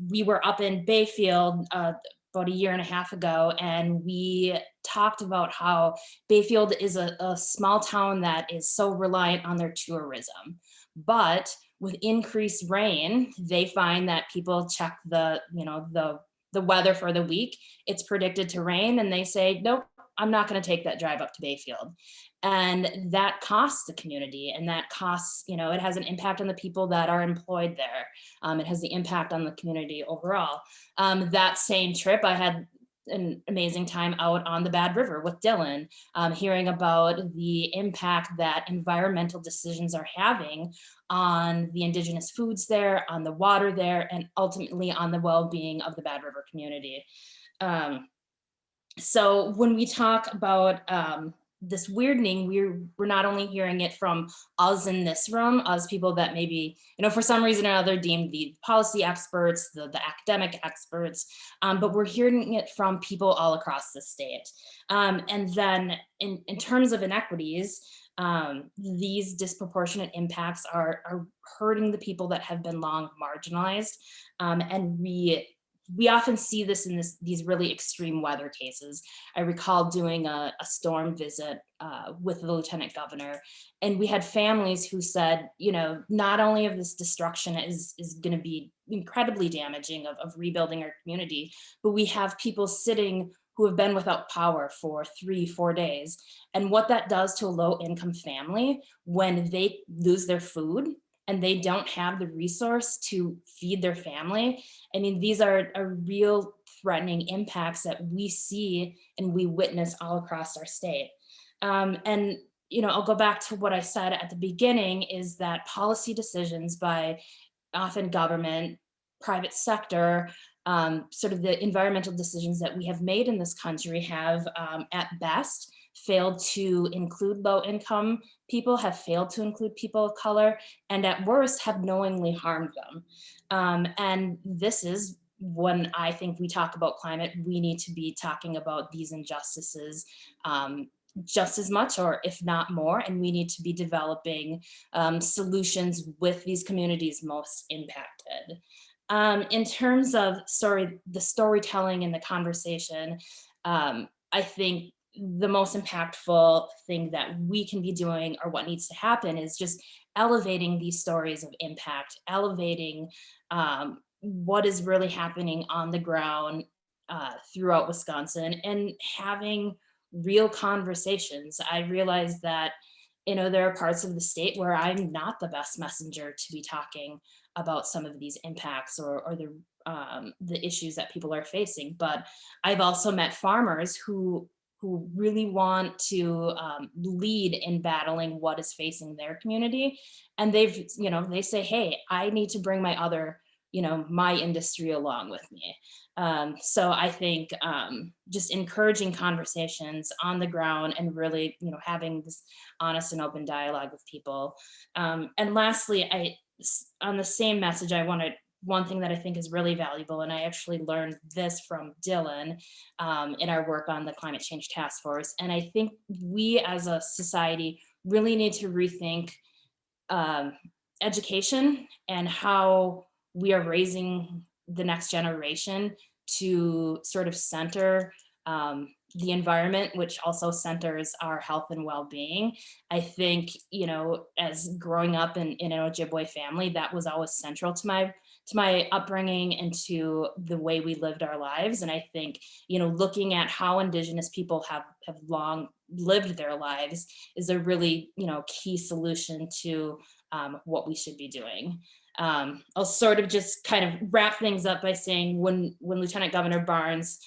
We were up in Bayfield about a year and a half ago, and we talked about how Bayfield is a small town that is so reliant on their tourism. But with increased rain, they find that people check the weather for the week. It's predicted to rain, and they say, nope, I'm not going to take that drive up to Bayfield. And that costs the community, and that costs, you know, it has an impact on the people that are employed there. It has the impact on the community overall. That same trip, I had an amazing time out on the Bad River with Dylan, hearing about the impact that environmental decisions are having on the indigenous foods there, on the water there, and ultimately on the well-being of the Bad River community. So when we talk about this weirding, we're not only hearing it from us in this room, us people that maybe, you know, for some reason or other deemed the policy experts, the academic experts, but we're hearing it from people all across the state. And then in terms of inequities, these disproportionate impacts are hurting the people that have been long marginalized. And we we often see this in these really extreme weather cases. I recall doing a storm visit with the lieutenant governor, and we had families who said, you know, not only of this destruction is going to be incredibly damaging of rebuilding our community, but we have people sitting who have been without power for 3-4 days. And what that does to a low-income family when they lose their food and they don't have the resource to feed their family. I mean, these are real threatening impacts that we see and we witness all across our state. And, you know, I'll go back to what I said at the beginning, is that policy decisions by often government, private sector, sort of the environmental decisions that we have made in this country have at best failed to include low-income people, have failed to include people of color, and at worst have knowingly harmed them. And this is when I think we talk about climate, we need to be talking about these injustices just as much, or if not more, and we need to be developing solutions with these communities most impacted. In terms of the storytelling and the conversation, I think the most impactful thing that we can be doing, or what needs to happen, is just elevating these stories of impact, elevating what is really happening on the ground throughout Wisconsin, and having real conversations. I realize that, you know, there are parts of the state where I'm not the best messenger to be talking about some of these impacts or the issues that people are facing. But I've also met farmers who really want to lead in battling what is facing their community. And they've, you know, they say, hey, I need to bring my other, you know, my industry along with me. So I think just encouraging conversations on the ground and really, you know, having this honest and open dialogue with people. And lastly, on the same message, one thing that I think is really valuable, and I actually learned this from Dylan in our work on the Climate Change Task Force. And I think we as a society really need to rethink education and how we are raising the next generation to sort of center the environment, which also centers our health and well-being. I think, you know, as growing up in an Ojibwe family, that was always central to my upbringing and to the way we lived our lives. And I think, you know, looking at how Indigenous people have long lived their lives is a really, you know, key solution to what we should be doing. I'll sort of just kind of wrap things up by saying when Lieutenant Governor Barnes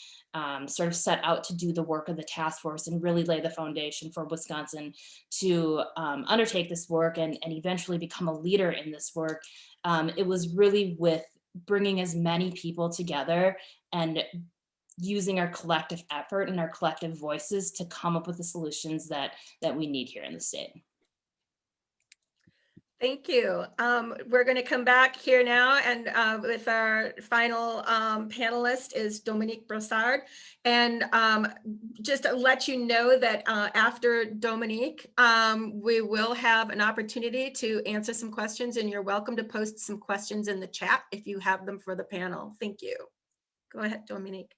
sort of set out to do the work of the task force and really lay the foundation for Wisconsin to undertake this work and eventually become a leader in this work, it was really with bringing as many people together and using our collective effort and our collective voices to come up with the solutions that we need here in the state. Thank you. We're going to come back here now, and with our final panelist is Dominique Brossard. And just to let you know that after Dominique, we will have an opportunity to answer some questions, and you're welcome to post some questions in the chat if you have them for the panel. Thank you. Go ahead, Dominique.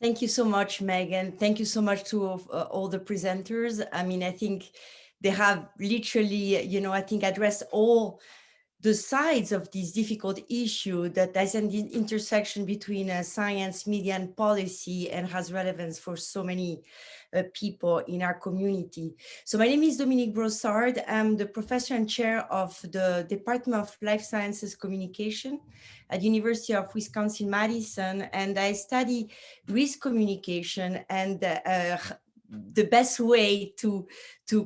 Thank you so much, Megan. Thank you so much to all the presenters. I mean, I think they have literally, you know, I think addressed all the sides of this difficult issue that there's an intersection between science, media, and policy, and has relevance for so many people in our community. So my name is Dominique Brossard. I'm the professor and chair of the Department of Life Sciences Communication at University of Wisconsin-Madison, and I study risk communication and the best way to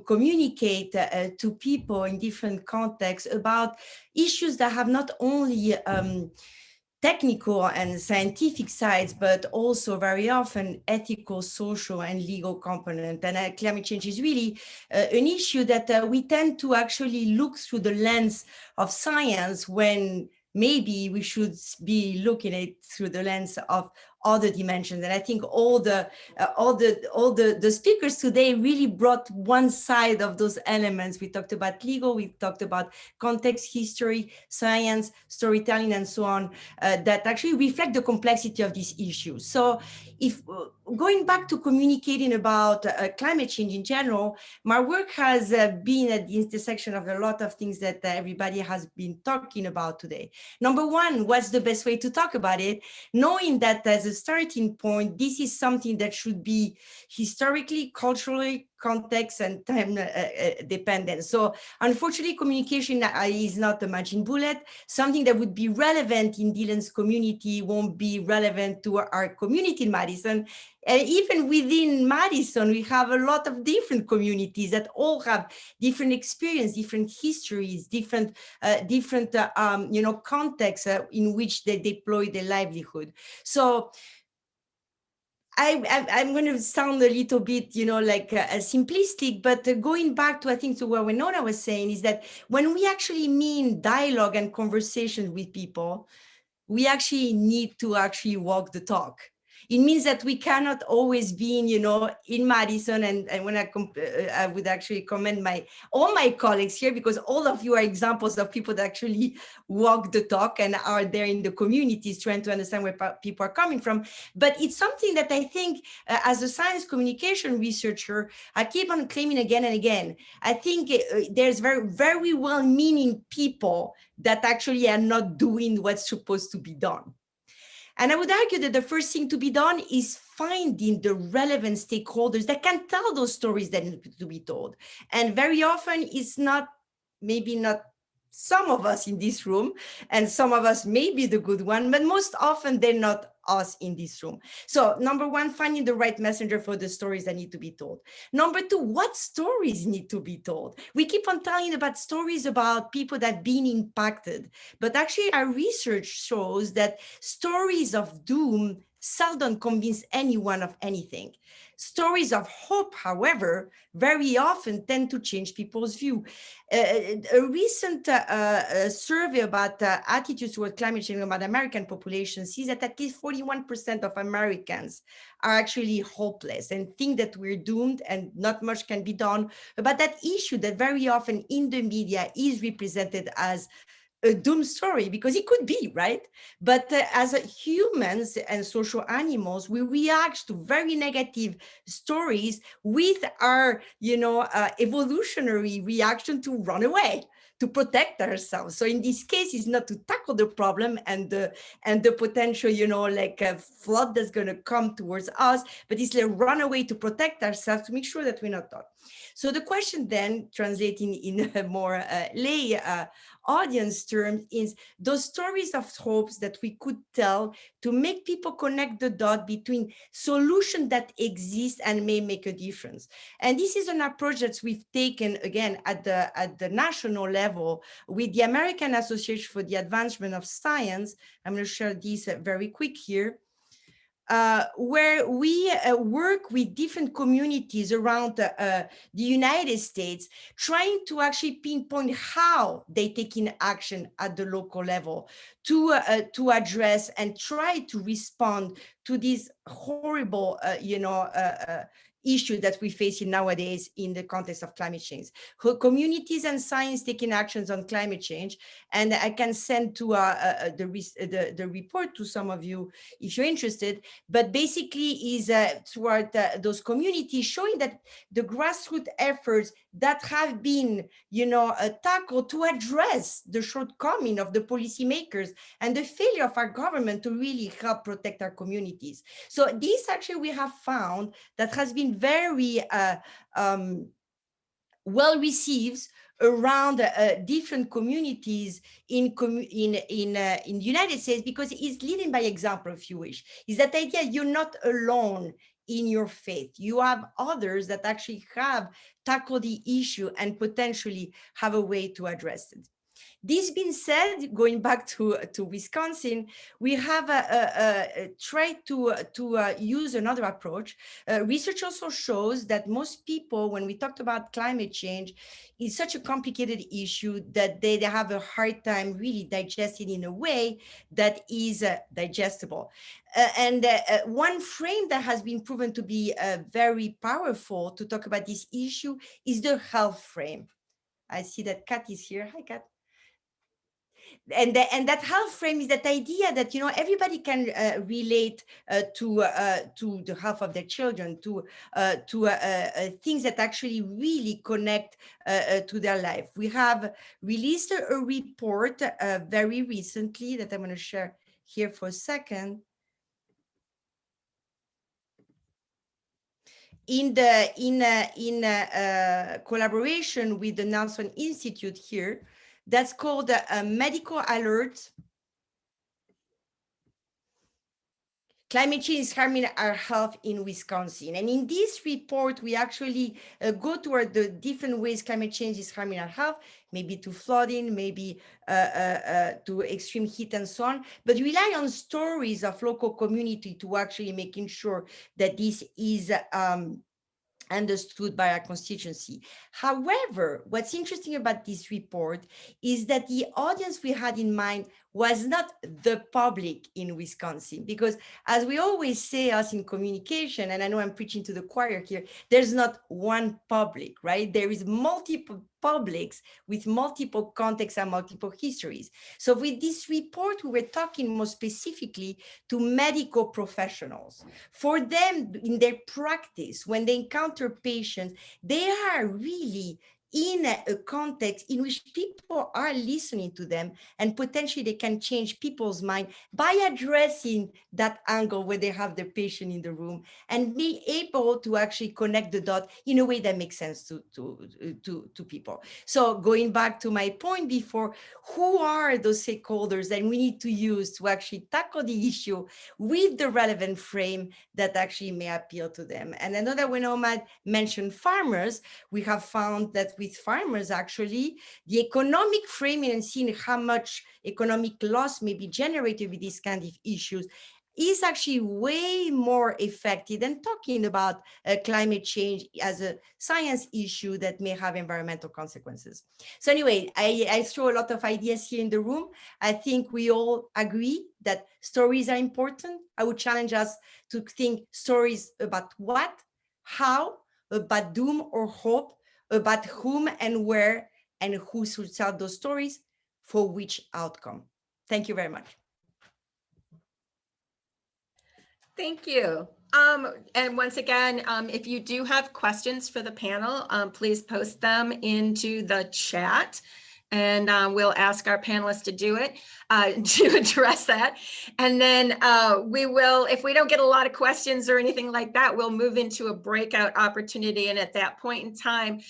communicate to people in different contexts about issues that have not only technical and scientific sides, but also very often ethical, social, and legal component. And climate change is really an issue that we tend to actually look through the lens of science when maybe we should be looking at it through the lens of other dimensions. And I think all the speakers today really brought one side of those elements. We talked about legal, we talked about context, history, science, storytelling, and so on, that actually reflect the complexity of these issues. So if going back to communicating about climate change in general, my work has been at the intersection of a lot of things that everybody has been talking about today. Number one, what's the best way to talk about it? Knowing that as a starting point, this is something that should be historically, culturally, context and time dependent. So unfortunately, communication is not a magic bullet. Something that would be relevant in Dylan's community won't be relevant to our community in Madison. Even within Madison, we have a lot of different communities that all have different experience, different histories, different contexts in which they deploy their livelihood. So I'm going to sound a little bit, simplistic, but going back to, I think, to what Wenona was saying is that when we actually mean dialogue and conversation with people, we actually need to actually walk the talk. It means that we cannot always be, in Madison, and when I would actually commend all my colleagues here, because all of you are examples of people that actually walk the talk and are there in the communities trying to understand where people are coming from. But it's something that I think, as a science communication researcher, I keep on claiming again and again. I think there's very, very well-meaning people that actually are not doing what's supposed to be done. And I would argue that the first thing to be done is finding the relevant stakeholders that can tell those stories that need to be told. And very often it's maybe not some of us in this room, and some of us may be the good one, but most often they're not us in this room. So number one, finding the right messenger for the stories that need to be told. Number two, what stories need to be told? We keep on telling about stories about people that have been impacted, but actually our research shows that stories of doom seldom convince anyone of anything. Stories of hope, however, very often tend to change people's view. A recent survey about attitudes toward climate change about American population sees that at least 41% of Americans are actually hopeless and think that we're doomed and not much can be done about that issue that very often in the media is represented as a doom story, because it could be, right? But as humans and social animals, we react to very negative stories with our, evolutionary reaction to run away, to protect ourselves. So in this case, it's not to tackle the problem and the potential, a flood that's going to come towards us, but it's like run away to protect ourselves, to make sure that we're not done. So the question then, translating in a more lay audience terms, is those stories of hopes that we could tell to make people connect the dot between solutions that exist and may make a difference. And this is an approach that we've taken, again, at the national level with the American Association for the Advancement of Science. I'm going to share this very quick here. Where we work with different communities around the United States, trying to actually pinpoint how they take in action at the local level to address and try to respond to these horrible, issue that we face nowadays in the context of climate change. Communities and science taking actions on climate change, and I can send to the report to some of you if you're interested, but basically is toward those communities showing that the grassroots efforts that have been, tackled to address the shortcoming of the policymakers and the failure of our government to really help protect our communities. So this actually we have found that has been very well received around different communities in the United States, because it's leading by example, if you wish. Is that idea you're not alone in your faith. You have others that actually have tackled the issue and potentially have a way to address it. This being said, going back to Wisconsin, we have tried to use another approach. Research also shows that most people, when we talked about climate change, is such a complicated issue that they have a hard time really digesting in a way that is digestible. One frame that has been proven to be very powerful to talk about this issue is the health frame. I see that Kat is here. Hi, Kat. And that health frame is that idea that, you know, everybody can relate to the health of their children, to things that actually really connect to their life. We have released a report very recently that I'm going to share here for a second. In collaboration with the Nelson Institute here, that's called Medical Alert. Climate change is harming our health in Wisconsin. And in this report, we actually go toward the different ways climate change is harming our health, maybe to flooding, maybe to extreme heat and so on, but rely on stories of local community to actually making sure that this is understood by our constituency. However, what's interesting about this report is that the audience we had in mind was not the public in Wisconsin, because as we always say us in communication, and I know I'm preaching to the choir here, there's not one public, right? There is multiple publics with multiple contexts and multiple histories. So with this report, we were talking more specifically to medical professionals. For them, in their practice, when they encounter patients, they are really in a context in which people are listening to them, and potentially they can change people's mind by addressing that angle where they have the patient in the room and be able to actually connect the dot in a way that makes sense to people. So going back to my point before, who are those stakeholders that we need to use to actually tackle the issue with the relevant frame that actually may appeal to them? And another Wenona mentioned farmers. We have found that with farmers, actually, the economic framing and seeing how much economic loss may be generated with these kind of issues is actually way more effective than talking about climate change as a science issue that may have environmental consequences. So anyway, I throw a lot of ideas here in the room. I think we all agree that stories are important. I would challenge us to think stories about what, how, about doom or hope, about whom and where, and who should tell those stories for which outcome. Thank you very much. Thank you. And once again, if you do have questions for the panel, please post them into the chat, and we'll ask our panelists to do it, to address that. And then we will, if we don't get a lot of questions or anything like that, we'll move into a breakout opportunity. And at that point in time,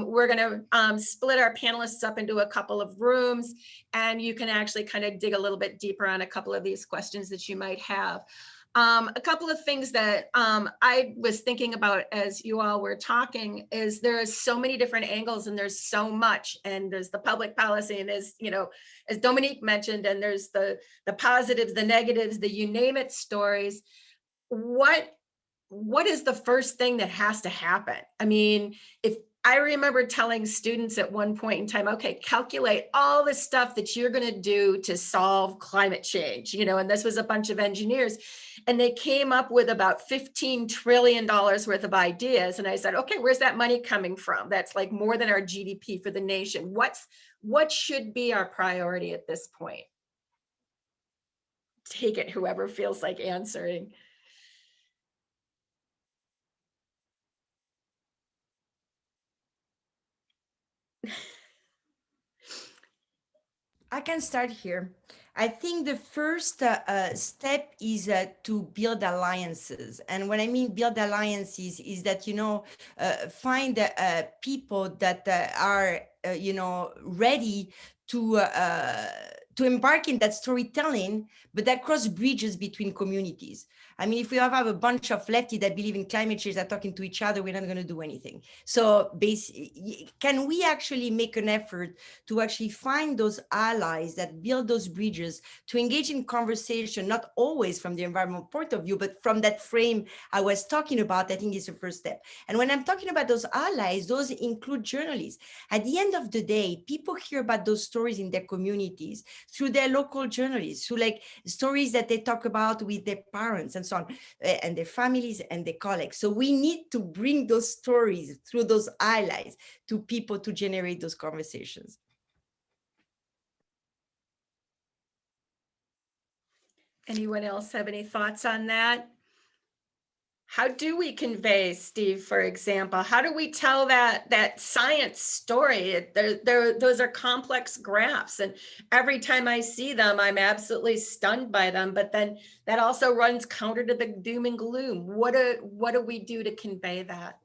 we're going to split our panelists up into a couple of rooms, and you can actually kind of dig a little bit deeper on a couple of these questions that you might have. A couple of things that I was thinking about as you all were talking is there's so many different angles, and there's so much, and there's the public policy, and as you know, as Dominique mentioned, and there's the positives, the negatives, the you name it stories. What is the first thing that has to happen? I mean, if I remember telling students at one point in time, okay, calculate all the stuff that you're going to do to solve climate change, you know, and this was a bunch of engineers, and they came up with about $15 trillion worth of ideas. And I said, okay, where's that money coming from? That's like more than our GDP for the nation. What should be our priority at this point? Take it, whoever feels like answering. I can start here. I think the first step is to build alliances. And when I mean build alliances is that, you know, find people that are, you know, ready to embark in that storytelling, but that cross bridges between communities. I mean, if we have a bunch of lefties that believe in climate change that are talking to each other, we're not going to do anything. So can we actually make an effort to actually find those allies that build those bridges to engage in conversation, not always from the environmental point of view, but from that frame I was talking about? I think is the first step. And when I'm talking about those allies, those include journalists. At the end of the day, people hear about those stories in their communities through their local journalists, through like stories that they talk about with their parents and so on, and their families and their colleagues. So we need to bring those stories through those allies to people to generate those conversations. Anyone else have any thoughts on that? How do we convey, Steve, for example, how do we tell that science story? Those are complex graphs, and every time I see them, I'm absolutely stunned by them. But then that also runs counter to the doom and gloom. What do we do to convey that?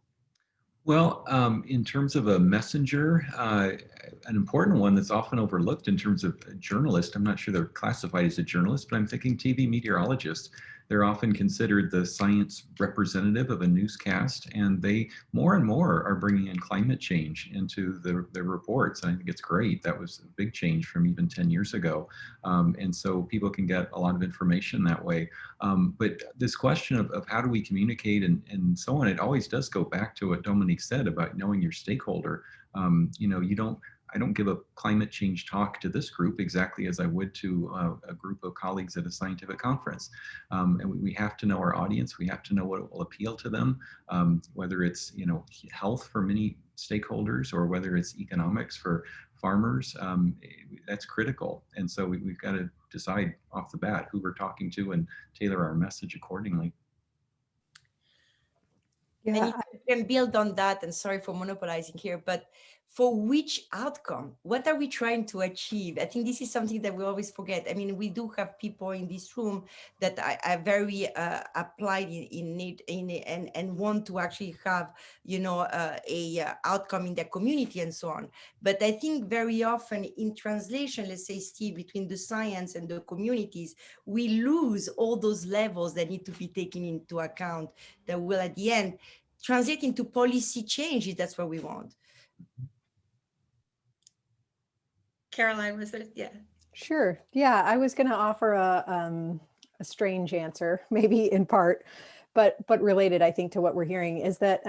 Well, in terms of a messenger, an important one that's often overlooked in terms of a journalist, I'm not sure they're classified as a journalist, but I'm thinking TV meteorologists. They're often considered the science representative of a newscast, and they more and more are bringing in climate change into their reports. And I think it's great. That was a big change from even 10 years ago. And so people can get a lot of information that way. But this question of how do we communicate and so on, it always does go back to what Dominique said about knowing your stakeholder. You know, I don't give a climate change talk to this group exactly as I would to a group of colleagues at a scientific conference. And we have to know our audience. We have to know what will appeal to them, whether it's, you know, health for many stakeholders or whether it's economics for farmers. That's critical. And so we've got to decide off the bat who we're talking to and tailor our message accordingly. Yeah. And if you can build on that, and sorry for monopolizing here, but for which outcome? What are we trying to achieve? I think this is something that we always forget. I mean, we do have people in this room that are very applied in it and want to actually have, you know, a outcome in their community and so on. But I think very often in translation, let's say, Steve, between the science and the communities, we lose all those levels that need to be taken into account that will at the end translate into policy change if that's what we want. Caroline, was there? Yeah. Sure. Yeah, I was going to offer a strange answer, maybe in part, but related, I think, to what we're hearing is that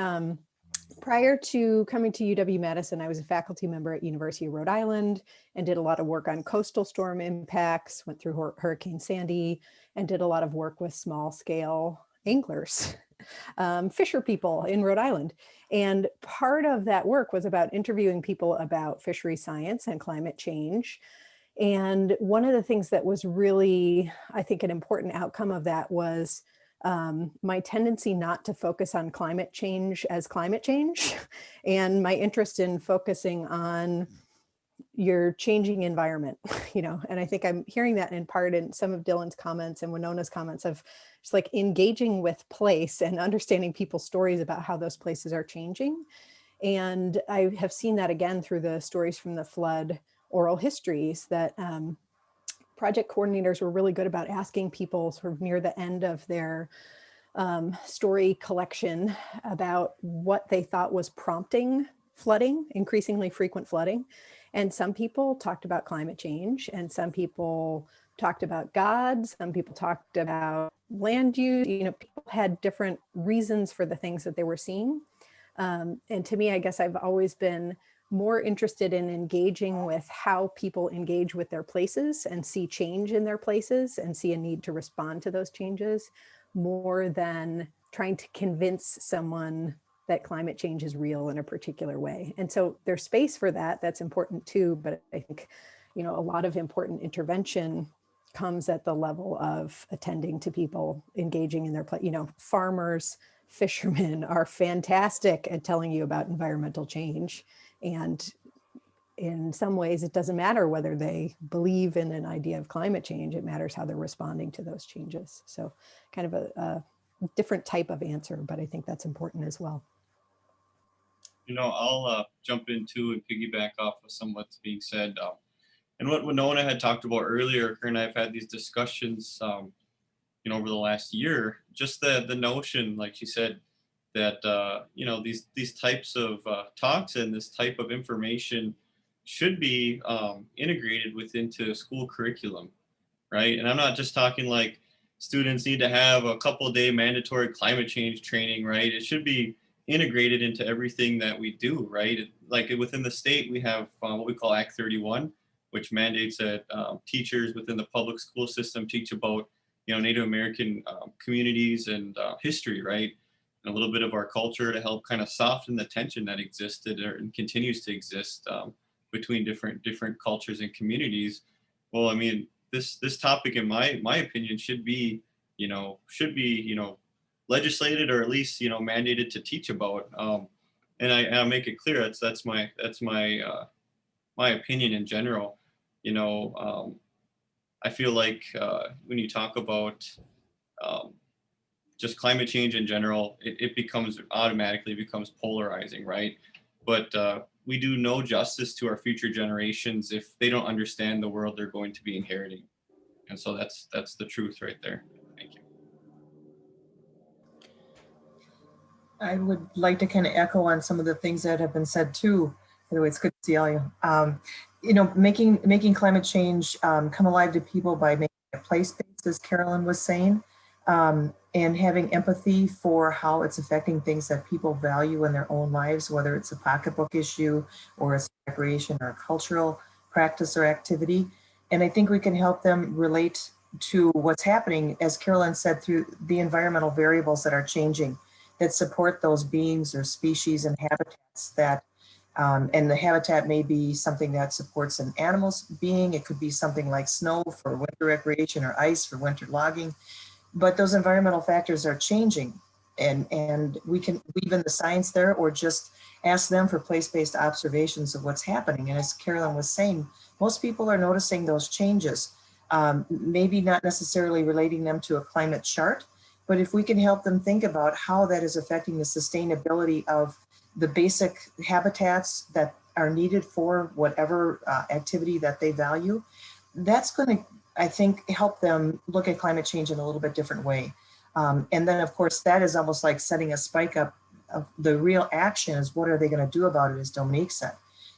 prior to coming to UW-Madison, I was a faculty member at University of Rhode Island and did a lot of work on coastal storm impacts, went through Hurricane Sandy, and did a lot of work with small scale anglers, fisher people in Rhode Island. And part of that work was about interviewing people about fishery science and climate change. And one of the things that was really, I think, an important outcome of that was my tendency not to focus on climate change as climate change, and my interest in focusing on your changing environment, you know. And I think I'm hearing that in part in some of Dylan's comments and Wenona's comments of just like engaging with place and understanding people's stories about how those places are changing. And I have seen that again through the stories from the flood oral histories that project coordinators were really good about asking people sort of near the end of their story collection about what they thought was prompting flooding, increasingly frequent flooding. And some people talked about climate change, and some people talked about God, some people talked about land use. You know, people had different reasons for the things that they were seeing. And to me, I guess I've always been more interested in engaging with how people engage with their places and see change in their places and see a need to respond to those changes, more than trying to convince someone that climate change is real in a particular way. And so there's space for that. That's important too. But I think, you know, a lot of important intervention comes at the level of attending to people engaging in their place. You know, farmers, fishermen are fantastic at telling you about environmental change. And in some ways, it doesn't matter whether they believe in an idea of climate change. It matters how they're responding to those changes. So kind of a different type of answer, but I think that's important as well. You know, I'll jump into and piggyback off of some of what's being said. And what Wenona had talked about earlier, her and I have had these discussions over the last year, just the notion, like she said, that these types of talks and this type of information should be integrated into school curriculum, right? And I'm not just talking like students need to have a couple-day mandatory climate change training, right? It should be integrated into everything that we do, right? Like within the state, we have what we call Act 31, which mandates that teachers within the public school system teach about Native American communities and history, right? And a little bit of our culture to help kind of soften the tension that existed and continues to exist between different cultures and communities. Well, I mean, this topic, in my opinion, should be legislated, or at least mandated to teach about. And I'll make it clear that's my opinion in general. I feel like when you talk about just climate change in general, it automatically becomes polarizing, right? But we do no justice to our future generations if they don't understand the world they're going to be inheriting. And so that's the truth right there. Thank you. I would like to kind of echo on some of the things that have been said too. Anyway, it's good to see all you. Making climate change come alive to people by making it place-based, as Carolyn was saying, and having empathy for how it's affecting things that people value in their own lives, whether it's a pocketbook issue or a recreation or a cultural practice or activity. And I think we can help them relate to what's happening, as Carolyn said, through the environmental variables that are changing, that support those beings or species and habitats that, and the habitat may be something that supports an animal's being. It could be something like snow for winter recreation or ice for winter logging. But those environmental factors are changing, and we can weave in the science there, or just ask them for place-based observations of what's happening. And as Carolyn was saying, most people are noticing those changes, maybe not necessarily relating them to a climate chart, but if we can help them think about how that is affecting the sustainability of the basic habitats that are needed for whatever activity that they value, that's going to, I think, help them look at climate change in a little bit different way. And then, of course, that is almost like setting a spike up. Of the real action is, what are they going to do about it, as Dominique said?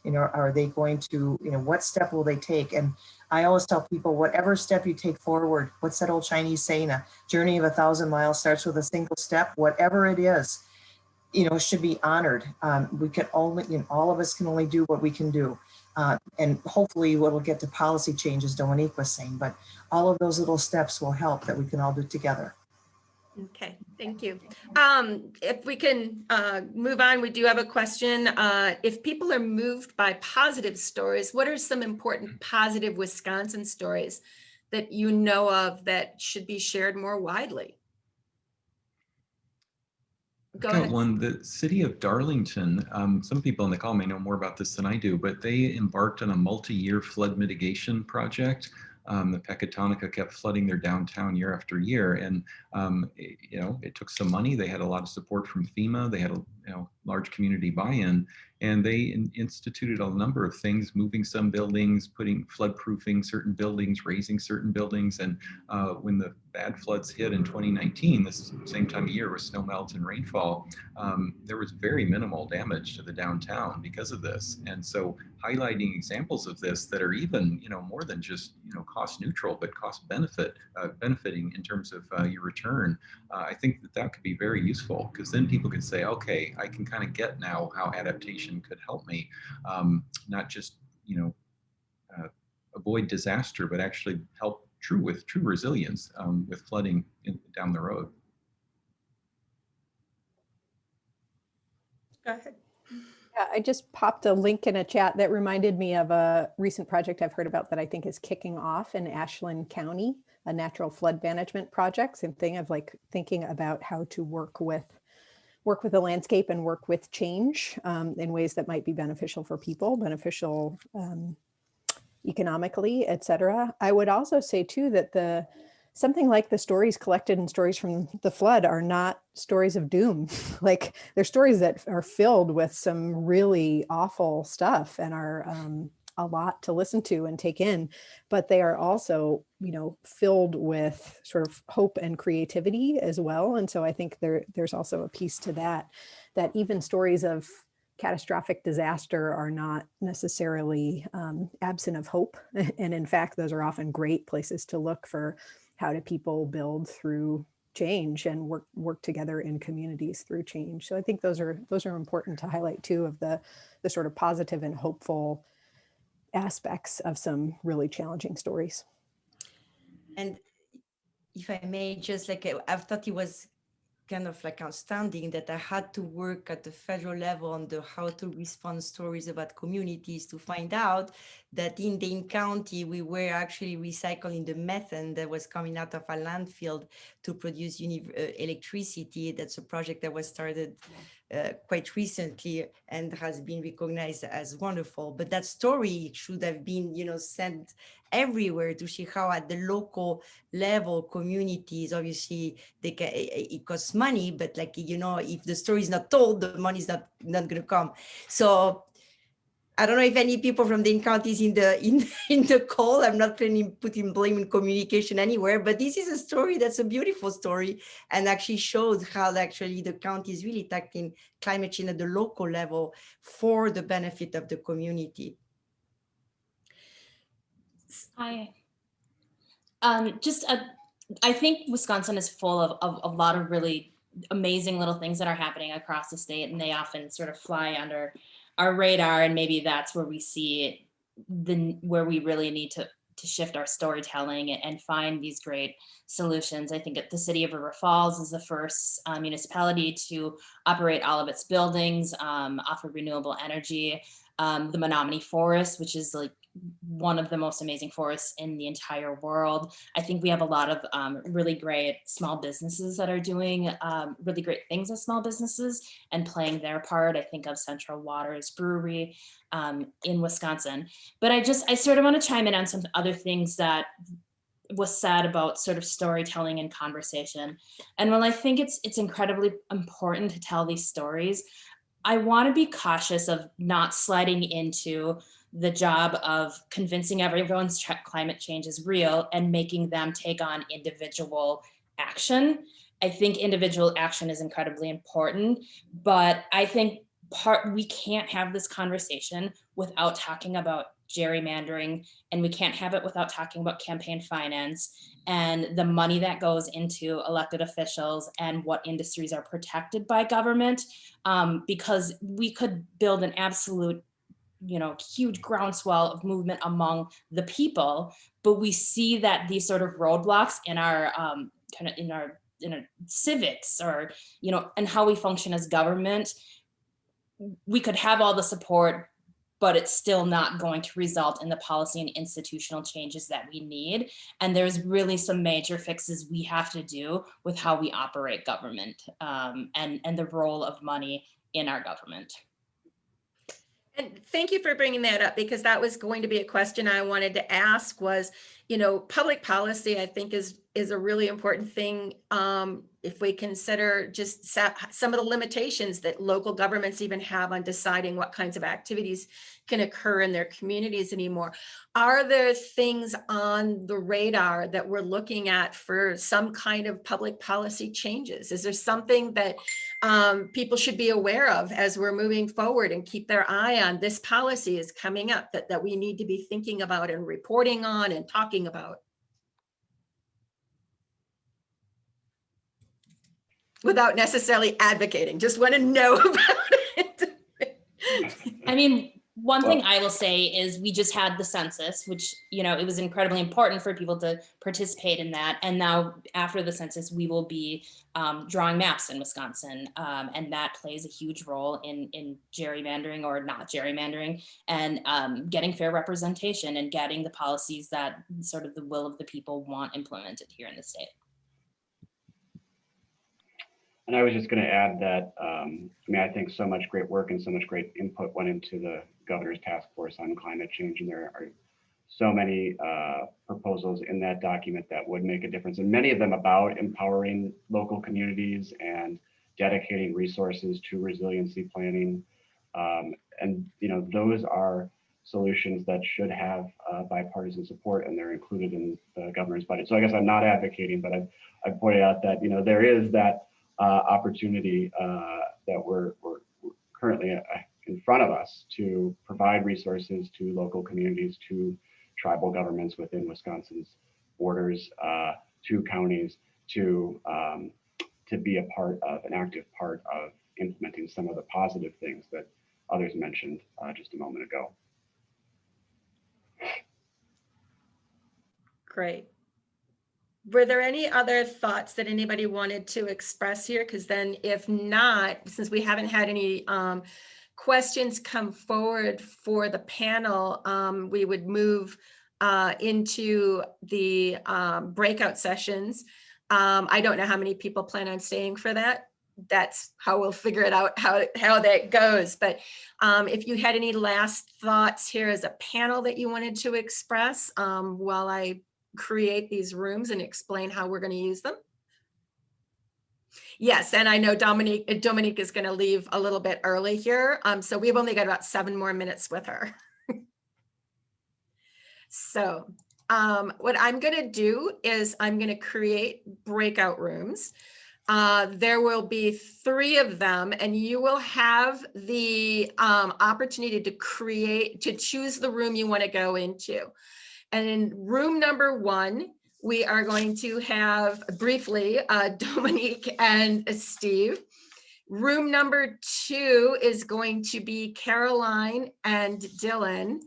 Are they going to, what step will they take? And I always tell people, whatever step you take forward, what's that old Chinese saying? A journey of 1,000 miles starts with a single step. Whatever it is, should be honored. We can only, all of us can only do what we can do. And hopefully we'll get to policy changes, Dominique was saying, but all of those little steps will help, that we can all do together. Okay, thank you. If we can move on, we do have a question. If people are moved by positive stories, what are some important positive Wisconsin stories that you know of that should be shared more widely? Go ahead. One, the city of Darlington, some people on the call may know more about this than I do, but they embarked on a multi-year flood mitigation project. The Pecatonica kept flooding their downtown year after year, and it took some money. They had a lot of support from FEMA. They had a large community buy-in, and they instituted a number of things, moving some buildings, putting flood-proofing certain buildings, raising certain buildings. And when the bad floods hit in 2019, this same time of year with snow melt and rainfall, there was very minimal damage to the downtown because of this. And so highlighting examples of this that are even, more than just, cost neutral, but cost benefiting in terms of your return, I think that could be very useful, because then people can say, okay, I can kind of get now how adaptation could help me, not just, avoid disaster, but actually help with true resilience with flooding down the road. Go ahead. Yeah, I just popped a link in a chat that reminded me of a recent project I've heard about that I think is kicking off in Ashland County, a natural flood management project. Same thing of like thinking about how to work with the landscape and work with change in ways that might be beneficial for people, beneficial economically, et cetera. I would also say too that something like the stories collected in Stories from the Flood are not stories of doom. Like, they're stories that are filled with some really awful stuff and are a lot to listen to and take in, but they are also, filled with sort of hope and creativity as well. And so I think there's also a piece to that even stories of catastrophic disaster are not necessarily absent of hope. And in fact, those are often great places to look for how do people build through change and work together in communities through change. So I think those are important to highlight too, of the sort of positive and hopeful aspects of some really challenging stories. And if I may, just like I thought it was kind of like outstanding that I had to work at the federal level on the how to respond stories about communities to find out that in Dane County, we were actually recycling the methane that was coming out of a landfill to produce electricity. That's a project that was started quite recently and has been recognized as wonderful. But that story should have been, sent everywhere to see how at the local level communities, obviously it costs money, but if the story is not told, the money is not going to come. So I don't know if any people from the counties in the call. I'm not putting blame in communication anywhere, but this is a story that's a beautiful story and actually shows how actually the county is really tackling climate change at the local level for the benefit of the community. Hi. I think Wisconsin is full of a lot of really amazing little things that are happening across the state, and they often sort of fly under our radar, and maybe that's where we see where we really need to shift our storytelling and find these great solutions. I think the city of River Falls is the first municipality to operate all of its buildings, offer renewable energy. The Menominee Forest, which is like one of the most amazing forests in the entire world. I think we have a lot of really great small businesses that are doing really great things as small businesses and playing their part. I think of Central Waters Brewery in Wisconsin. But I sort of want to chime in on some other things that was said about sort of storytelling and conversation. And while I think it's incredibly important to tell these stories, I want to be cautious of not sliding into the job of convincing everyone's climate change is real and making them take on individual action. I think individual action is incredibly important, but I think we can't have this conversation without talking about gerrymandering, and we can't have it without talking about campaign finance and the money that goes into elected officials and what industries are protected by government, because we could build an absolute huge groundswell of movement among the people, but we see that these sort of roadblocks in our in our civics or and how we function as government, we could have all the support, but it's still not going to result in the policy and institutional changes that we need. And there's really some major fixes we have to do with how we operate government and the role of money in our government. And thank you for bringing that up, because that was going to be a question I wanted to ask was, public policy, I think is a really important thing. If we consider just some of the limitations that local governments even have on deciding what kinds of activities can occur in their communities anymore. Are there things on the radar that we're looking at for some kind of public policy changes? Is there something that people should be aware of as we're moving forward and keep their eye on? This policy is coming up that we need to be thinking about and reporting on and talking about? Without necessarily advocating, just want to know about it. I mean, one thing I will say is we just had the census, which, it was incredibly important for people to participate in that. And now after the census, we will be drawing maps in Wisconsin. And that plays a huge role in gerrymandering or not gerrymandering and getting fair representation and getting the policies that sort of the will of the people want implemented here in the state. And I was just going to add that, I think so much great work and so much great input went into the governor's task force on climate change. And there are so many proposals in that document that would make a difference. And many of them about empowering local communities and dedicating resources to resiliency planning. And those are solutions that should have bipartisan support, and they're included in the governor's budget. So I guess I'm not advocating, but I pointed out that, you know, there is that opportunity that we're currently in front of us to provide resources to local communities, to tribal governments within Wisconsin's borders, to counties, to be a part of, an active part of implementing some of the positive things that others mentioned just a moment ago. Great. Were there any other thoughts that anybody wanted to express here? Because then if not, since we haven't had any questions come forward for the panel, we would move into the breakout sessions. I don't know how many people plan on staying for that. That's how we'll figure it out, how that goes. But if you had any last thoughts here as a panel that you wanted to express while I create these rooms and explain how we're going to use them. Yes, and I know Dominique is going to leave a little bit early here. So we've only got about 7 more minutes with her. So what I'm going to do is I'm going to create breakout rooms. There will be 3 of them, and you will have the opportunity to choose the room you want to go into. And in room number 1, we are going to have briefly Dominique and Steve. Room number 2 is going to be Caroline and Dylan.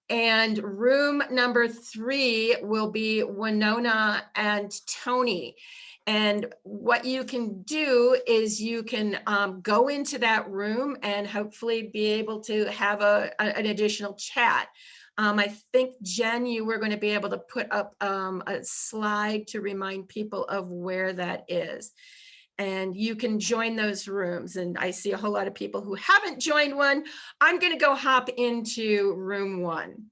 And room number 3 will be Wenona and Tony. And what you can do is you can go into that room and hopefully be able to have an additional chat. I think, Jen, you were going to be able to put up a slide to remind people of where that is. And you can join those rooms. And I see a whole lot of people who haven't joined one. I'm going to go hop into room 1.